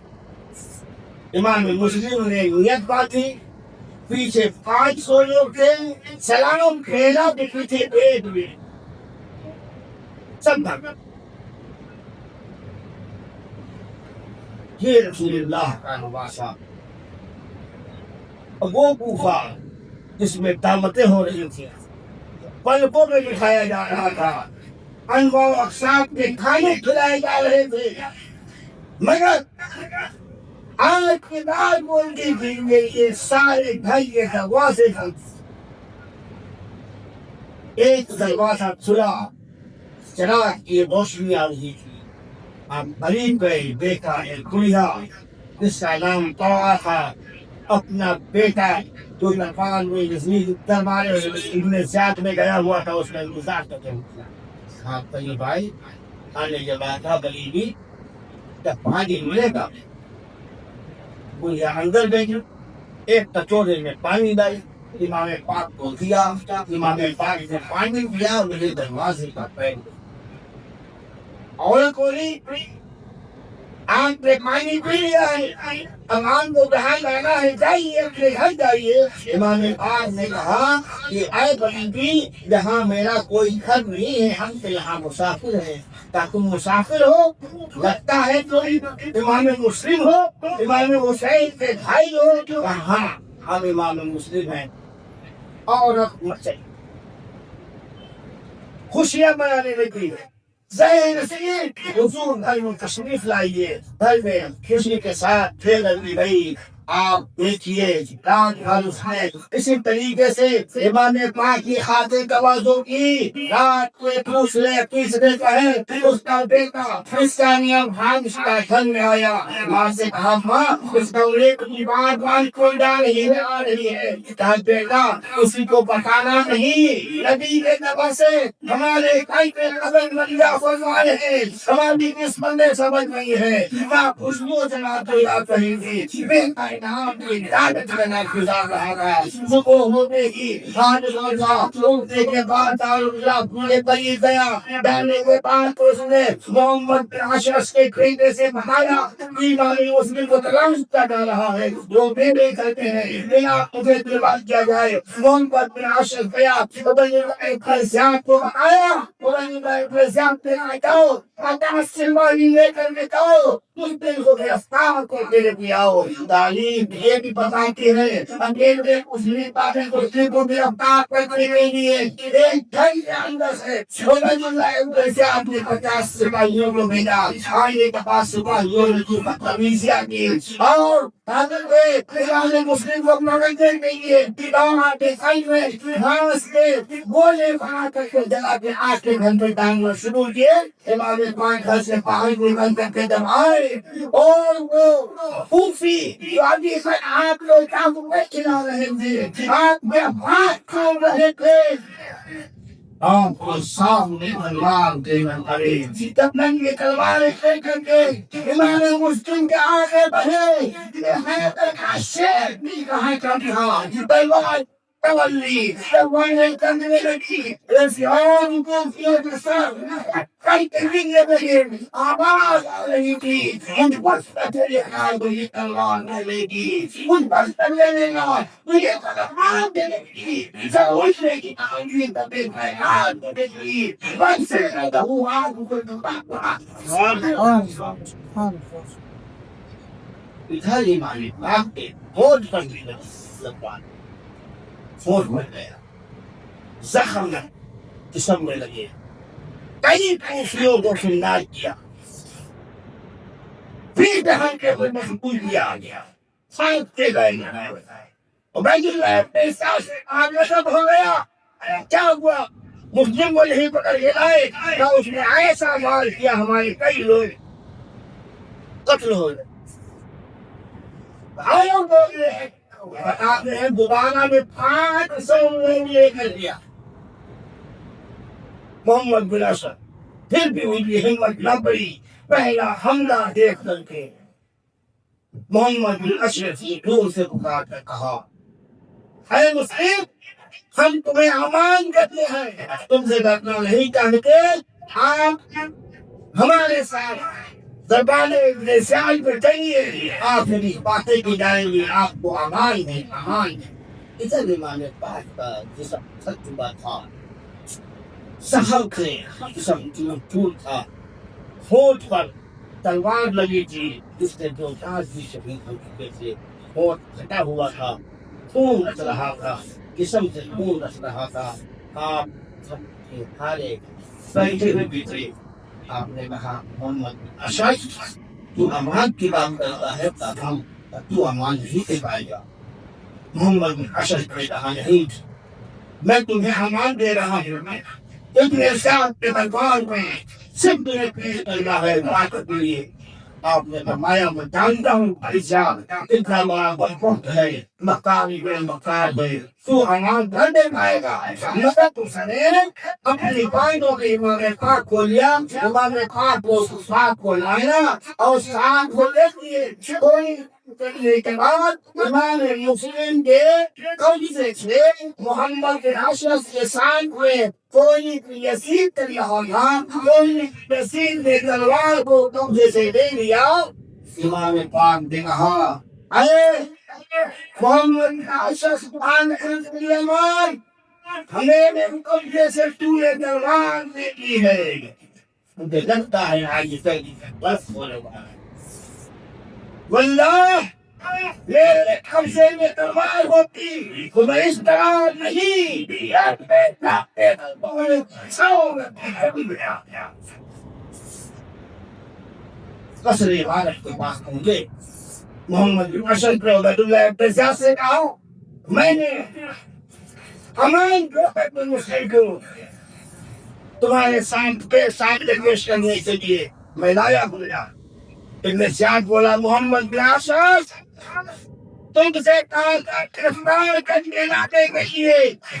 امام مسلم نے نیت باندھی پیچھے 500 لوگ تھے سلام پھیلا دکھی تھے ایک بھی سب بھاگ یہ رسول اللہ کا نواسا وہ کوفہ جس میں دعوتیں ہو رہی تھیں پلکوں میں دکھایا جا رہا تھا انواع و اقسام کے کھانے کھلائے جا رہے تھے مگر آج کے بعد بولتی تھی یہ سارے گھر کے دروازے ایک دروازہ کھلا چراغ کی روشنی آ رہی تھی ہم قریب گئے دیکھا ایک گڑیا جس کا نام طاعہ تھا اپنا بیٹا جو نفان میں نزدیک دربار ابن زیاد میں گیا ہوا تھا اس میں انتظار کرتے ہوئے ہاں طیب بھائی آنے کے بعد تھا غریبی جب پانی ملے گا گڑیا اندر گئی ایک کچوڑے میں پانی ڈالی امام پاک کو دیا امام پاک نے پانی دیا اور میرے دروازے کا پیر اور کوئی آپ نے پانی پی لیا ہے امان کو کہا جانا ہے جائیے اپنے گھر جائیے امام پاک نے کہا کہ اے بندی یہاں میرا کوئی گھر نہیں ہے ہم تو یہاں مسافر ہیں تاکہ مسافر ہو لگتا ہے کوئی امام مسلم ہو امام حسین کے بھائی ہو ہاں ہم امام مسلم ہیں اور خوشیاں منانے لگی ظاہر سے حضور گھر میں تشریف لائیے گھر میں خوشی کے ساتھ پھر لگی گئی آپ دیکھیے اس نے اسی طریقے سے امام پاک کی خاطر تواضع کی رات کو دوسرے تیسرے پہر اس کا بیٹا اس کا نیم خان اس کا گھر میں آیا ماں سے کہا ماں اس کمرے کی بات بات کوئی ڈال رہی ہے آ رہی ہے کہا بیٹا اسی کو بتانا نہیں نبی کے نبا سے ہمارے کئی پہ قبر ملیا فرمائے ہیں ہماری کس بندے سمجھ نہیں ہے ماں خوشبو جلاتے یا کہیں گی نام کی عادت میں گزار رہا ہے صبح ہونے کی حاجت ہوگا لوٹنے کے بعد داراللہ پورے بری گیا ڈالنے کے بعد اس نے محمد بن اشرف کے کھیتے سے بھایا بیماری مسلم کو تلاش کر رہا ہے جو بیٹے کرتے ہیں بنا مجھے دلوال کیا جائے محمد بن اشرف گیا پریزیان کو بھایا پریزیان پہ آئیتاؤ آتا سلمانی لے کر بتاؤ مجھے کو گرفتار کو دے دیاؤ تعلیم یہ بھی بتاتے ہیں انگریز مسلم پاکستان کو صرف کو گرفتار کرنے کے لیے ایک گھر کے اندر سے چھوٹا سے اپنے 50 سپاہیوں کو بھیجا آئیے کے پاس سپاہیوں نے کی بدتمیزیاں کی اور حضرت پھر مسلم کو لڑنے کے لیے کتاباں کے سائڈ میں گھاس کے گولے بنا کر کے جلا کے 8 گھنٹے ٹانگنا شروع کیے امام پاک گھر سے باہر نکل کر کے جب آئے اور وہ خوفی جو ابھی آپ لوگ کام میں کھلا رہے تھے آپ میں بات کھول رہے تھے آپ کو سامنے تلوار دینا پڑے جب ننگے تلواریں لے کر کے امام مسلم کے آگے بڑھے یہ حیدر کا شیر بھی کہا کرتا تلوار تولی تلواریں کرنے لگی اس یوم کو فیہ سر ہماری طبیعت میں آواز آ رہی تھی مجھ پر تیرے ہاتھ مجھے تلوار نہ لے گی مجھ پر تلے گا مجھے تلوار دے گی ضرور لے گی آنگی دبے میں ہاتھ دے گی بس سے رہتا ہوں آگ کو دبا ادھر ہی مالی باپ کے ہوٹ پر بھی لگوان ہوٹ مر گیا زخم جسم میں لگے کئی پھنسیوں کو فنار کیا پھر دہن کے کوئی محبوب بھی آ گیا سانپ کے گئے نہ بتائے عبید اللہ اپنے ساتھ سے آگے سب ہو گیا کیا ہوا مسلم کو یہی پکڑ کے لائے کہ اس نے ایسا مال کیا ہمارے کئی لوگ قتل ہو گئے بھائیوں کو بتاتے ہیں دوبارہ میں 500 لوگ لے کر دیا محمد بن اسد پھر بھی ان کی ہمت نہ پڑی پہلا حملہ دیکھ کر کے محمد بن اسد نے دور سے پکار کر کہا اے مسلم ہم تمہیں امان کرتے ہیں تم سے ڈرنا نہیں چاہتے آپ ہمارے ساتھ زبان لسان پہ چلیے آخری باتیں کی جائیں گی آپ کو امان ہے امان ہے اسے زمانے بات کا جسم تھک چکا تھا سحر سے جسم ٹوٹ تھا ہونٹ پر تلوار لگی تھی جس سے جو جاز بھی شہید ہو چکے تھے ہونٹ پھٹا ہوا تھا خون رس رہا تھا جسم سے خون رس رہا تھا آپ سب کے ہارے بیٹھے ہوئے بھی تھے آپ نے کہا محمد اشد تو امان کی بات کرتا ہے تو امان نہیں دے پائے گا محمد اشد نے کہا نہیں میں تمہیں امان دے رہا ہوں اتنے ساتھ کے دربار میں صرف نے پیش کرنا ہے طاقت کے لیے آپ نے فرمایا میں جانتا ہوں پریشان اتنا بڑا وقت ہے مقامی بے مقام ہے تو امان گھر دے پائے گا مگر تو سنے اپنی بائنوں کے امام پاک کو لیا امام پاک کو ساتھ کو لایا اور ساتھ کو لے لیے کوئی کرنے کے بعد امام مسلم کے قبضے سے محمد کے اشرف کے ساتھ ہوئے کوئی یزید کر رہا تھا کوئی یزید نے تلوار کو قبضے سے لے لیا امام پاک نے کہا اے محمد کا اشرف سبحان اللہ ہمیں میرے قبضے سے تو نے تلوار لے لی ہے مجھے لگتا ہے آج بس ہونے والا ہے واللہ میرے قبضے میں تلوار ہوتی تو میں اس طرح نہیں قصر عبادت کے پاس پہنچے محمد بن اشد نے عبید اللہ ابن سے کہا میں نے امان کو اپنے مسلم کو تمہارے سامنے پیش کرنے کے لیے میں لایا ہوں ابن زیاد بولا محمد بن اشد تم سے گرفتار کرنے لانے کے لیے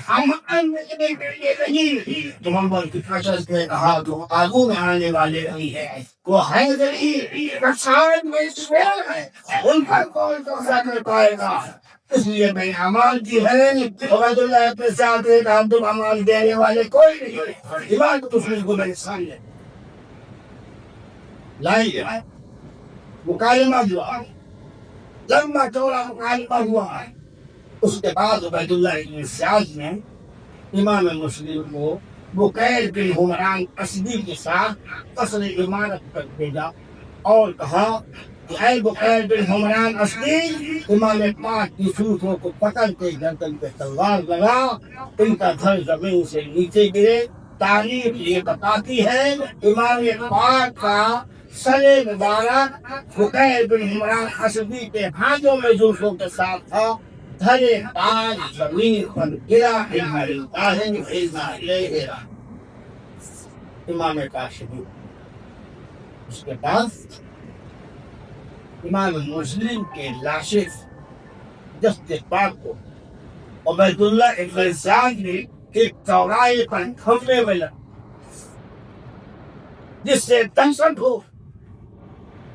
ہم دینے کے لیے نہیں محمد بن اشد نے کہا تو آگو میں آنے والے نہیں ہے وہ حیدری رسان میں شیر ہے ان پر کون قبضہ کر پائے گا اس لیے میں امان کی ہے عبید اللہ ابن زیاد نے کہا تم امان دینے والے کوئی نہیں ایمان کو تفریح کو میرے سامنے لائیں مکالمہ ہوا لمبا چوڑا مکالمہ ہوا اس کے بعد عبید اللہ ابن زیاد نے امام مسلم کو بکیر بن حمران اسدی کے ساتھ قصر عمارت پر بھیجا اور کہا کہ اے بکیر بن حمران اسدی امام پاک کی سوتوں کو پکڑ کے گردن پہ تلوار لگا ان کا گھر زمین سے نیچے گرے تاریخ یہ بتاتی ہے امام پاک کا سر مبارک بکیر بن حمران اسدی کے ہاتھوں میں زلفوں کے ساتھ تھا دھرے تاج زمین پر گرا امام کا شہید اس کے بعد امام مسلم کے لاشیں دست پاک کو عبید اللہ ابن زیاد نے ایک چوراہے پر کھمبے میں لگا جس سے دہشت ہو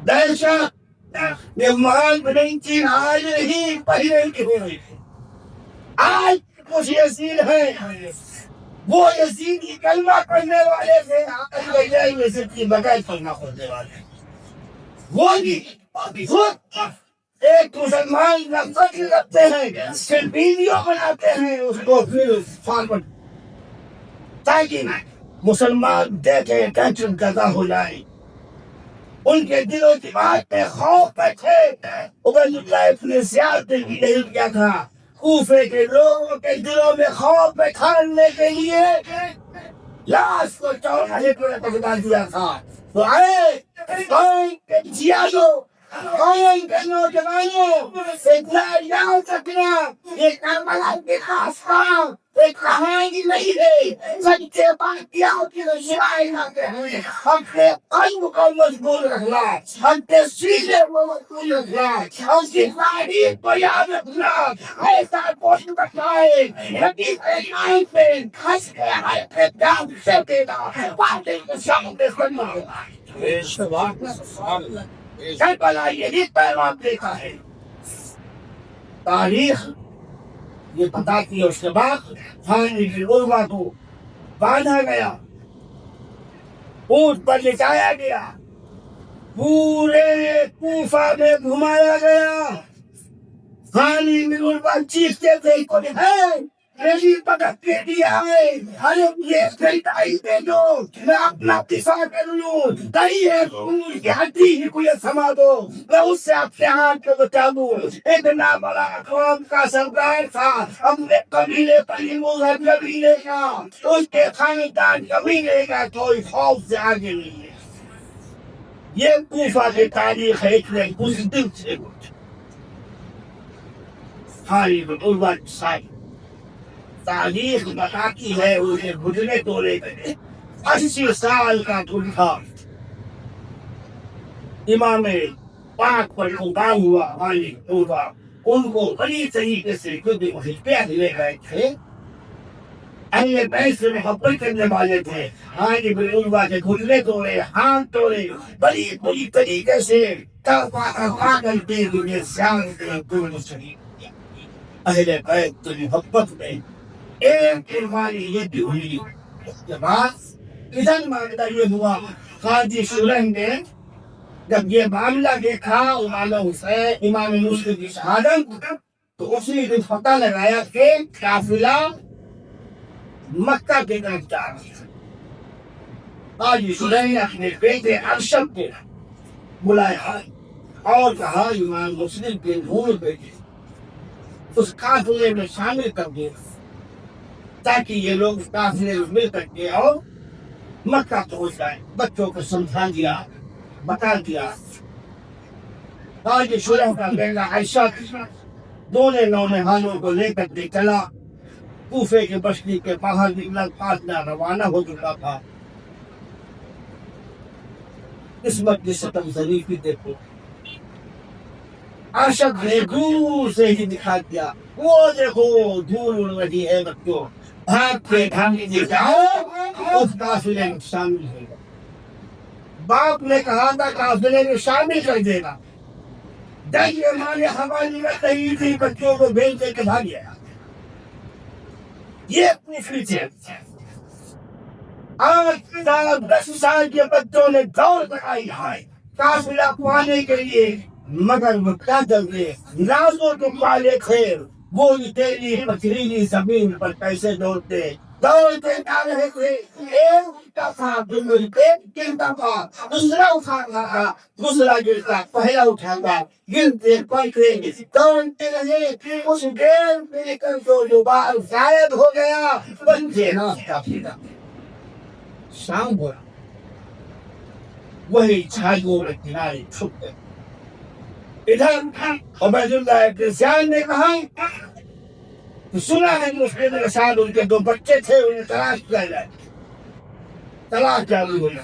دہشت یہ محال بنی چین آج نہیں پہلے کی ہوئی تھی آج کچھ یزید ہے وہ یزیدی کلمہ پڑھنے والے تھے، یوسف کی بغیر کلمہ پڑھنے والے، وہ بھی خود ایک مسلمان کا قتل کرتے ہیں، پھر ویڈیو بناتے ہیں اس کو پھر فارورڈ، تاکہ مسلمان دیکھیں ٹینشن پیدا ہو جائے، ان کے دل و دماغ میں خوف بیٹھے۔ عبید اللہ ابن زیاد نے بھی نہیں کیا تھا، کوفے کے لوگوں کے دلوں میں خوف بیٹھانے کے لیے لاش کو چوراہے پر پکڑا دیا تھا۔ تو آئے جیادو، کے نوجوانوں، اتنا یاد رکھنا، یہ کربلا کے خاص کام ایک کہانی نہیں ہے، سچے باقیات کی روایت آتے ہیں۔ اپنے قلب کو مضبوط رکھنا، اپنے سینے کو مضبوط رکھنا، اور کی تاریخ کو یاد رکھنا، ایسا کوشش بتائے حدیث آئیت میں ہنس کے ہر پہ دام سے دینا، باتیں کے سامنے کرنا۔ کربلا یہی پیغام دیتا ہے۔ تاریخ یہ بتاتی ہے، اس کے بعد خانے کی عروا کو باندھا گیا، اونٹ پر لٹایا گیا، پورے کوفہ میں گھمایا گیا۔ خانے میں عروا چیختے تھے، میری پکڑ کے دیا ہے، ارے یہ سیدائی دے دو، میں اپنا دفاع کر لوں، کہیں ہے خون کی ہڈی ہی کوئی سما دو، میں اس سے اپنے ہاتھ کو بچا لوں۔ اتنا بڑا قوم کا سردار تھا، اپنے قبیلے پر ہی مظہر قبیلے کا، اس کے خاندان قبیلے کا کوئی خوف سے آگے نہیں ہے۔ یہ کوفہ کی تاریخ ہے، اتنے بزدل سے خالی عروا سائی تاریخ بتاتی ہے۔ اسے گزرے دورے میں 80 سال کا تھا، امام پاک پر قربان ہوا خالی عروا، ان کو بڑی طریقے سے خود پیار لے گئے تھے، اہل بیت سے محبت کرنے والے تھے۔ خالی عروا کے گزرے دورے ہاتھ توڑے، بڑی بڑی طریقے سے کرتے ہوئے اہل بیت کی محبت میں ایک قربانی یہ بھی ہوئی۔ اس کے بعد ادھر معاملہ یہ ہوا، قاضی شرح نے جب یہ معاملہ دیکھا امام مسلم کی شہادت، تو اس نے پتہ لگایا کہ قافلہ مکہ کے طرف جا رہا ہے۔ قاضی شرح نے اپنے بیٹے ارشد کو بلایا اور کہا امام مسلم کے نور بیٹے اس قافلے میں شامل کر دے، تاکہ یہ لوگ قافلے میں مل کر کے اور مکہ پہنچ جائیں۔ بچوں کو سمجھا دیا، بتا دیا۔ قاضی شرح کا بیٹا عائشہ دونوں نونہانوں کو لے کر کے چلا، کوفے کے بستی کے باہر نکلا، قافلہ روانہ ہو چکا تھا۔ قسمت کی ستم ظریفی دیکھو، ارشد نے دور سے ہی دکھا دیا، وہ دیکھو دور اڑ رہی ہے بچوں، بھاگ کے بھاگنے جاؤ اس قافلے میں شامل ہو گا۔ باپ نے کہا تھا قافلے میں شامل کر دے گا، جائیے ہمارے حوالے میں کہیں تھی، بچوں کو بھیج دے کے بھاگ گیا۔ یہ پوچھی تھے، آج 10 سال کے بچوں نے دوڑ لگائی ہے قافلہ پانے کے لیے، مگر وہ کیا کرتے، نازوں کے پالے خیر وہ تیری پتھریلی زمین پر کیسے دوڑتے جا رہے تھے۔ ایک اٹھتا تھا، ایک گرتا تھا، دوسرا اٹھاتا تھا، دوسرا گرتا، پہلا اٹھاتا، گرتے پلٹے دوڑتے رہے۔ اس ڈیر میں کر جو بال غائب ہو گیا، بچے ناشتہ پینا۔ شام ہوا، وہی چھاگوں میں کنارے چھپ گئے۔ ادھر عبید اللہ ابن زیاد نے کہا سنا ہے مسلم کے ساتھ ان کے 2 بچے تھے، انہیں تلاش کیا جائے۔ تلاش جاری ہوئی،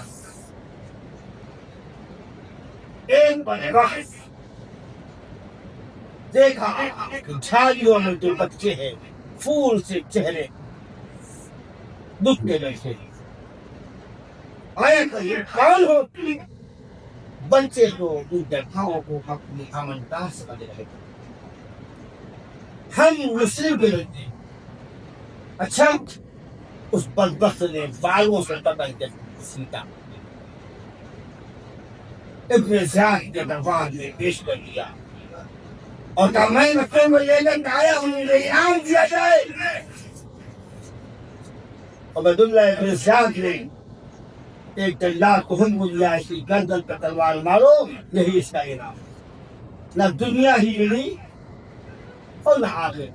ایک بڑے وقت دیکھا جھاڑیوں میں 2 بچے ہیں، پھول سے چہرے دکھ کے بیٹھے۔ آیا کہ یہ کون ہو؟ بچے کو ان دیکھاؤں کو اپنی امنتاز سے بنے رہے، ہم مسلم کے لوگ ہیں۔ اچھا اس بدبخت نے بالوں سے پکڑ کے سیتا ابن زیاد کے دربار میں پیش کر دیا اور کہا میں مکے میں لے کر آیا ہوں، مجھے انعام دیا جائے۔ عبید اللہ ابن زیاد نے ایک جلاد کو حکم دیا اس کی گردن پہ تلوار مارو، یہی اس کا انعام، نہ دنیا ہی ملی اور نہ آخرت،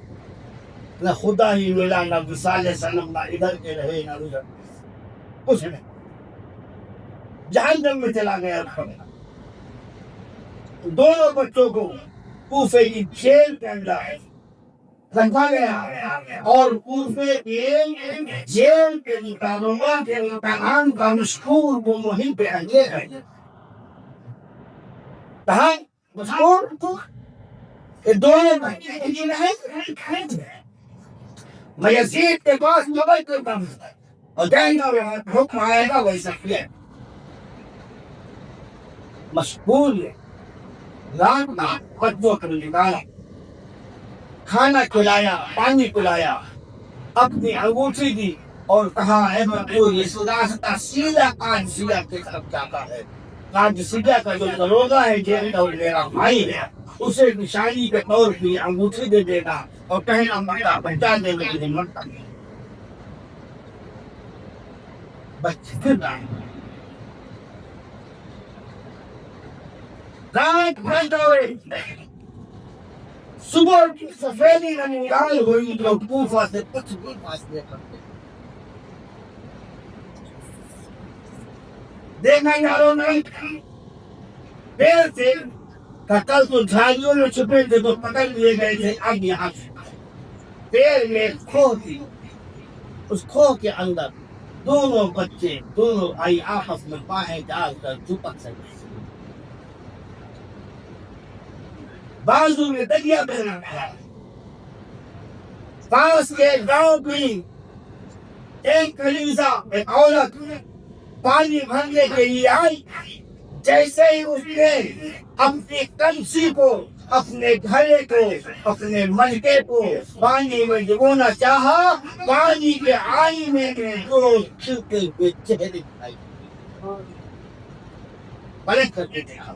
نہ خدا ہی ملا، نہ وصال صنم، نہ ادھر کے رہے نہ ادھر، کچھ نہیں، جہنم میں چلا گیا۔ دونوں بچوں کو کوفے کی جیل کے اندر رکھا گیا اور کوفے کی جیل کے مطالبہ کے امتحان کا مشہور وہ وہیں پہ آگے ہے، کہاں مشہور کہ دونوں میں یزید کے پاس جبل کے پاس اور جائیں گا حکم آئے گا ویسا کیا مشغول ہے، رات میں بچوں کو نکالا، کھانا کھلایا، پانی پلایا، اپنی انگوٹھی دی اور کہا اے مقبول یہ سداستا سیدھا قادسیہ کی طرف جاتا ہے، قادسیہ کا جو دروگا ہے جیل کا میرا بھائی ہے، اسے نشانی کے طور پہ انگوٹھی دے دے گا اور کہنا مکہ پہنچا دے گا کہ مرتا ہے۔ بچے پھر رہے رات بھر ہوئے، صبح کی سفیدی نمودار ہوئی تو کوفہ سے کچھ بھی فاصلے کرتے دیکھا یاروں نے پیر سے کل تو جھاڑیوں میں چھپے تھے تو پکڑ لیے گئے تھے، اب یہاں سے پیر میں کھو تھی، اس کھو کے اندر دونوں بچے دونوں آئی آپس میں باہیں ڈال کر چپک سکتے، بازو میں دریا بہنا ہے، پاس کے گاؤں کی ایک کلیسا ایک عورت پانی بھرنے کے لیے آئی، جیسے ہی اس نے اپنی کلسی کو، اپنے گھڑے کو، اپنے ملکے کو پانی میں ڈبونا چاہا، پانی کے آئینے میں دو کھلتے ہوئے چہرے دکھائی پلٹ کر کے دیکھا،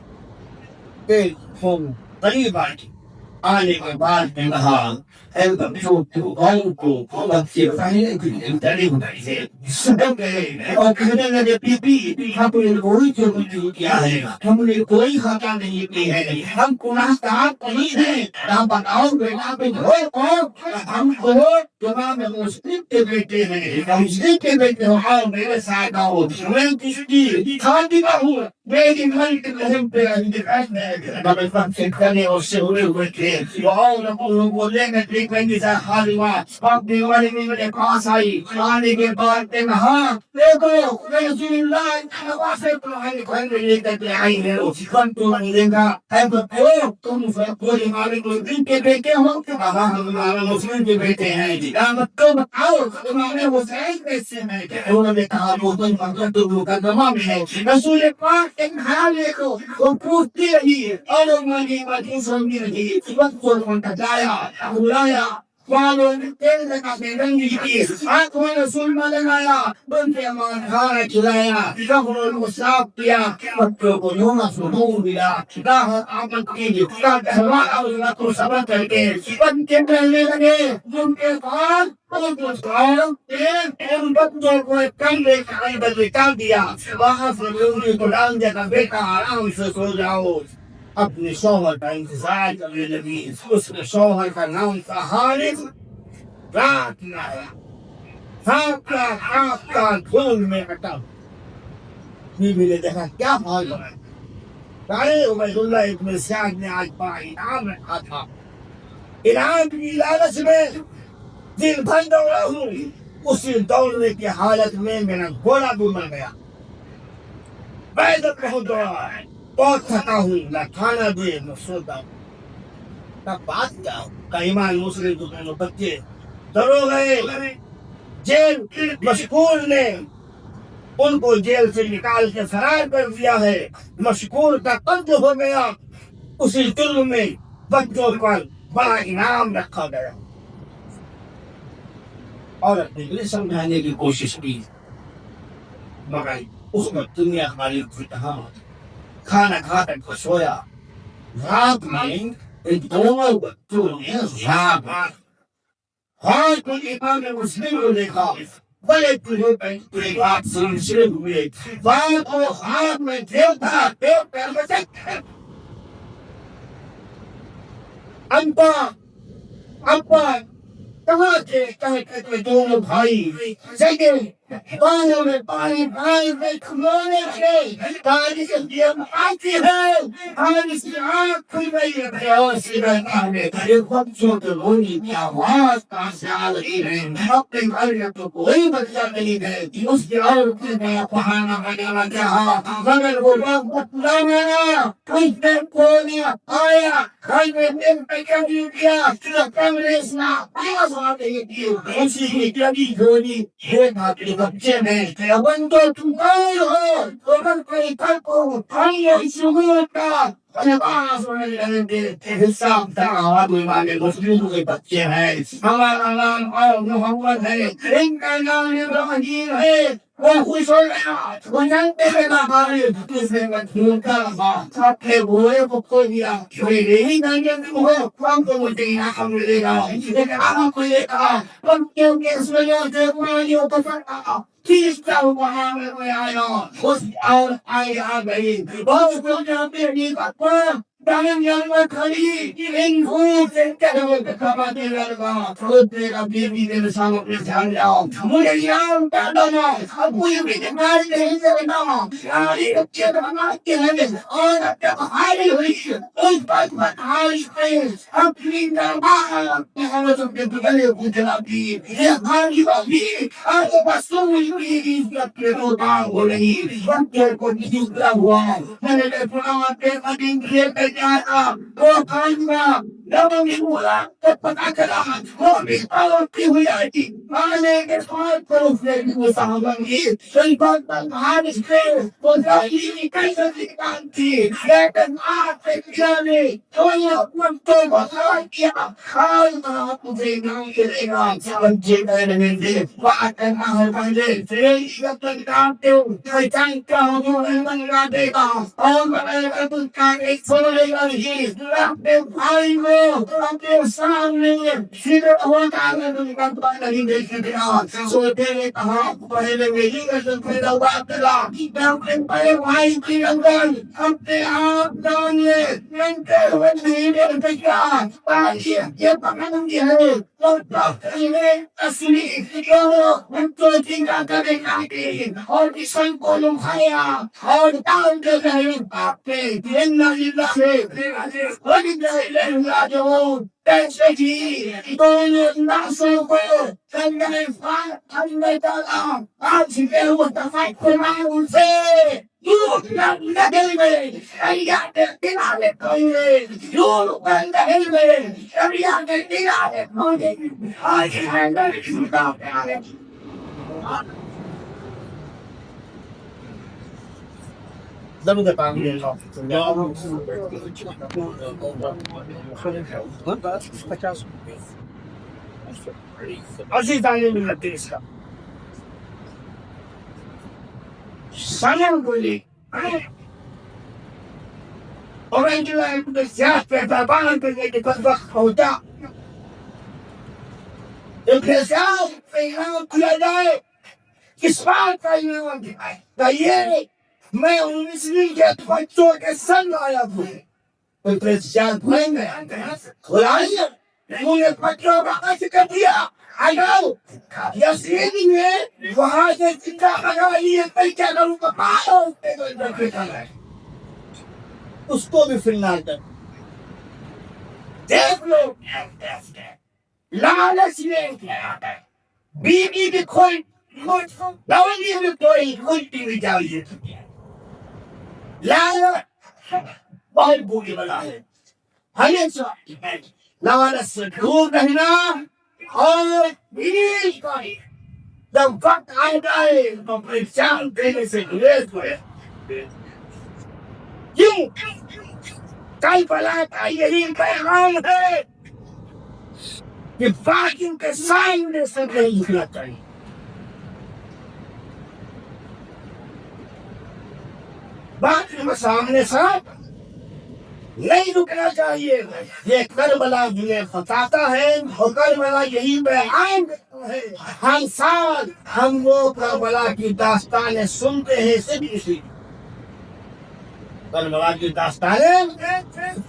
پھر ہم قریب آنے کے بعد میں کہا اے بچوں کو گاؤں کو بچے پہلے کے ڈرے ہوئے تھے سب گئے اور کہنے لگے بی بی ہم نے کوئی جرم نہیں کیا ہے، ہم نے کوئی خطا نہیں کی ہے، ہم گناہ گار نہیں ہیں، ہم بتاؤ بیٹا ہم کو امام مسلم کے بیٹے ہیں، مسلم کے بیٹے ہو آؤ میرے ساتھ آؤ، میں کسی کھاتی کا ہوں میری گھر کے رحم پہ مگر سب سے کھڑے اور سے ہوئے تھے وہ بولے میں دیکھیں گے خالما اپنی والے میرے پاس آئی، آنے کے بعد نے کہا دیکھو رسول اللہ سے تمہارے گھر میں لے کر کے آئی ہے، ہم تمہیں لے گا ہے تم کوئی ہمارے مسلم کے بیٹے ہو، کہا ہم ہمارے مسلم کے بیٹے ہیں، تم آؤ تمہارے حسین کیسے ہیں، انہوں نے کہا وہ تو مقدمہ میں ہے، رسول پاک ایک خیال دیکھو وہ پوچھتی رہی اور مانی مانی سنگی رہی، وقت کو منتظایا بلایا والوں نے تیل لگا کے رنگی کی آنکھوں میں سرما لگایا، بن کے امان کھانا کھلایا، کپڑوں کو صاف کیا، بچوں کو یونا سنور دیا، راہ آمد کی کا کہوانا اللہ کو سبق کر کے بن کے پہلے لگے، جن کے بعد ان بچوں کو ایک کمرے کے اندر نکال دیا، وہاں سے لوگوں کو ڈال دیا، بیٹا آرام سے سو جاؤ، اپنے شوہر کا انتظار کرنے لگی، اس کے شوہر کا نام تھا حارث، رات میں آیا، آپ کا دھول میں ہٹا، بیوی نے دیکھا کیا حال ہے، ارے عبید اللہ ابن زیاد نے آج بڑا انعام رکھا تھا، انعام کی لالچ میں دن بھر دوڑا ہوں، اسی دوڑنے کی حالت میں میرا گھوڑا بھی مر گیا، میں تو بہت دوڑا ہے، بہت تھکا ہوں، نہ کھانا دے نہ سوتا ہوں، تب بات کیا کا ایمان مسلم دونوں بچے ڈرو گئے، جیل مشکور نے ان کو جیل سے نکال کے فرار کر دیا ہے، مشکور کا قتل ہو گیا، اسی جرم میں بچوں پر بڑا انعام رکھا گیا۔ اور اپنے لیے سمجھانے کی کوشش کی، مگر اس وقت دنیا ہماری فتح کھانا کھا کر سویا، رات میں ان دونوں بچوں نے ہاں کوئی امام مسلم کو دیکھا، بڑے تجھے پہ بات سلسلے ہوئے، بات کو ہاتھ میں دیکھا ابا ابا کہاں تھے؟ کہتے دونوں بھائی جگہ پانوں میں پانی بھائی میں کھلونے تھے، پانی سے دیم آتی ہے، پانی سے آنکھ کھل رہی ہے، پیاس سے رہتا ہے، یہ بچوں کے رونے کی آواز کہاں سے آ رہی ہے؟ اپنے گھر میں تو کوئی بچہ نہیں ہے، اس کی عورت نے بہانا وغیرہ کہا، مگر وہ لوگ بتلانا کچھ دیر کونے آیا، گھر میں دن پہ کبھی کیا، کمرے سے آواز آ رہی تھی، اسی کی کبھی گھوڑی ہے باقی بچے میں بن تو تم کون ہو؟ اگر کوئی کل کو پانی شروع کا حساب تھا والے مسلموں کے بچے ہیں، ہمارا نام اور محمد ہے، ان کا نام ابراہیم ہے، وہ خوش ہو گیا، وہ جانتے ہیں ہمارے اس نے مجھول کا اپنے بوئے کو کھو دیا، یہی جانتے ہو ہم کو مجھے یہاں ملے گا، لیکن آپ کو یہ کہا کیونکہ اس وجہ سے قرآنیوں کو فرقا تیسرا وہاں میں آیا، اس اور آئی آ گئی، بہت لوگ جانتے ہیں کہ دائم جانور کھڑی ان بھوت سے کہو کہ کھاتے لڑگا خود میرا بیبی میرے سامنے دھیان جاؤ مجھے یاد پیدا نہ اب مجھے بھی دماغ نہیں کرنا یاری بچے دماغ ہیں اور جب ہاری ہوئی اس بات پر ہاری ہوئی اپنی دربار محمد کے بغلے کو جلاتی یہ ہاری ہوئی آگے بسوں ہوئی اپنے روتا ہو رہی بچے کو نکلا ہوا میں نے پرانا کے قدیم کے جانا وہ کھانا جب میں بولا تو پتا چلا وہ بھی پاوتی ہوئی آئی آنے کے ساتھ پر اس نے بھی وہ صحابہ کی صحیح بات پر حادث پہ وہ ظاہری کیسے دکھان تھی لیکن آپ سے جانے تو یہ اپن تو بخار کیا خال آپ مجھے نام کرے گا سمجھے میں دے بات کرنا ہے پہلے تیری شکت کانتے ہو کوئی چانکہ ہوں من را دے گا اور میں تم کا ایک سننے گا اپنے بھائی کو اپنے سامنے سیدھے ہوا کہا تم کا تو نہیں دیکھ دیا سوتے نے کہا پہلے میری قسم پیدا بات دلا میں اپنے بڑے بھائی کی اندر اپنے آپ جانے منتے ہوئے نہیں دیکھتے کیا پانی یہ پکڑ گیا ہے اور اصلی ان کو چنگا کرے گا اور کسان کو لکھایا اور ڈال کے گئے پاپے دینا لکھے بڑی گئے راجو کیسے جی دونوں ناسوں کو سنگے فات ہمیں ڈالا آج کے وہ دفعہ قرآن سے لگے میں شریعت دلانے کوئے یوں بندے میں شریعت دلانے کوئے آج ہے گھر چھوٹا پیارے دم کے پانی لے لو اسی تعلیم ملتی اس کا سلام بولی اور ان کے سیاست پہ پابان کرنے کے بعد وقت ہوتا ایک سیاست پہ یہاں کھلا جائے کس بات کا یہاں کہ یہ میں انیسویں کے بچوں کے سنگ آیا ہوں پریسیان بھولیں گے کھلائیے انہیں بچوں کا قصد کر دیا آئیو یسیدی میں وہاں سے زندہ لگا لیے کئی کیا کروں کا پاؤ اس کو بھی فلنال کر دیکھ لو لالچ میں کیا بیوی کی کھوئی لولی میں کوئی کھلتی بھی جاویے لالچ بہت بری بلا ہے ہمیشہ لالچ سے دور رہنا اور بیوی کو جب وقت آ جائے تو پریشان دینے سے گریز ہوئے کیوں کل بلا کا یہی پیغام ہے کہ باقیوں کے سامنے سے نہیں اٹھنا چاہیے. باقی کے سامنے سے نہیں رکنا چاہیے. یہ کربلا جنہیں بتاتا ہے اور کربلا یہی بیان کرتا ہے. ہر سال ہم وہ کربلا کی داستانیں سنتے ہیں صرف اسی کربلا کی داستانیں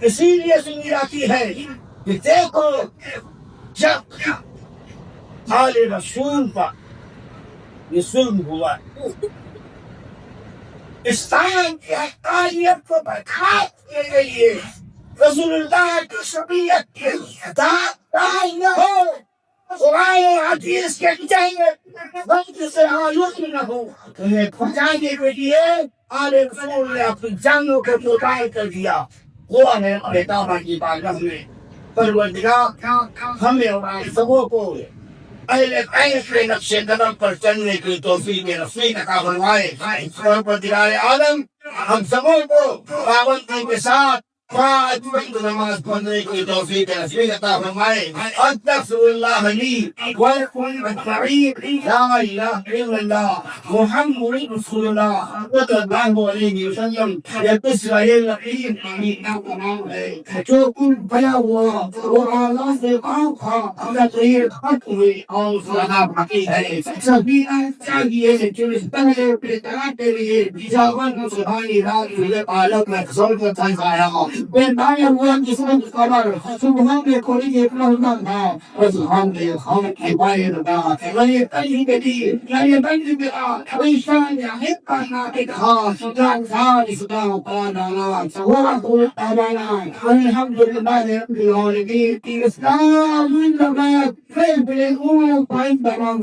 اسی لیے سنی جاتی ہے کہ دیکھو جب آل رسول پر یہ ظلم ہوا اسلام کی حقانیت کو برخاست کے لیے رسول اللہ کی شریعت کے داعی نہ ہو قرآن و حدیث کے جائیں وقت سے آلود نہ ہو انہیں پہنچانے کے لیے آل رسول نے اپنی جانوں کو قربان کر دیا. وہ ہے اپنے دعویٰ کی بارگاہ میں پروردگار ہمیں اور آپ سبوں کو اہل بیت کے نقش قدم پر چلنے کی توفیق نصیب عطا فرمائے. پروردگار عالم ہم سبوں کو پابندی کے ساتھ پانچ وقت نماز پڑھنے کی توفیق نصیب عطا فرمائے. استغفر اللہ لی ولکم اجمعین. لا الہ الا اللہ محمد رسول اللہ صلی اللہ علیہ وسلم. یہ قصہ یقین جو کچھ بیا ہوا وہ اعلیٰ سے کام تھا تقریر ختم ہوئی اور صحابہ کی ہے. سبھی چاہیے جو اس پہلے اطلاع کے لیے جاون سبحانی رات کے عالم میں خصوص کا آیا بنائے ہوئے جسم قبر سبحان کے کوئی ایک رحمت ہے اور سبحان کے خالق کی باہر دا غیر کہیں کے لیے غیر بند بلا ویشان ہے کرنا کے خاص سودان سال سودان قانا سوا قول امانا الحمدللہ رب العالمین. اسلام زندہ باد. پھر بلے اول پائن بران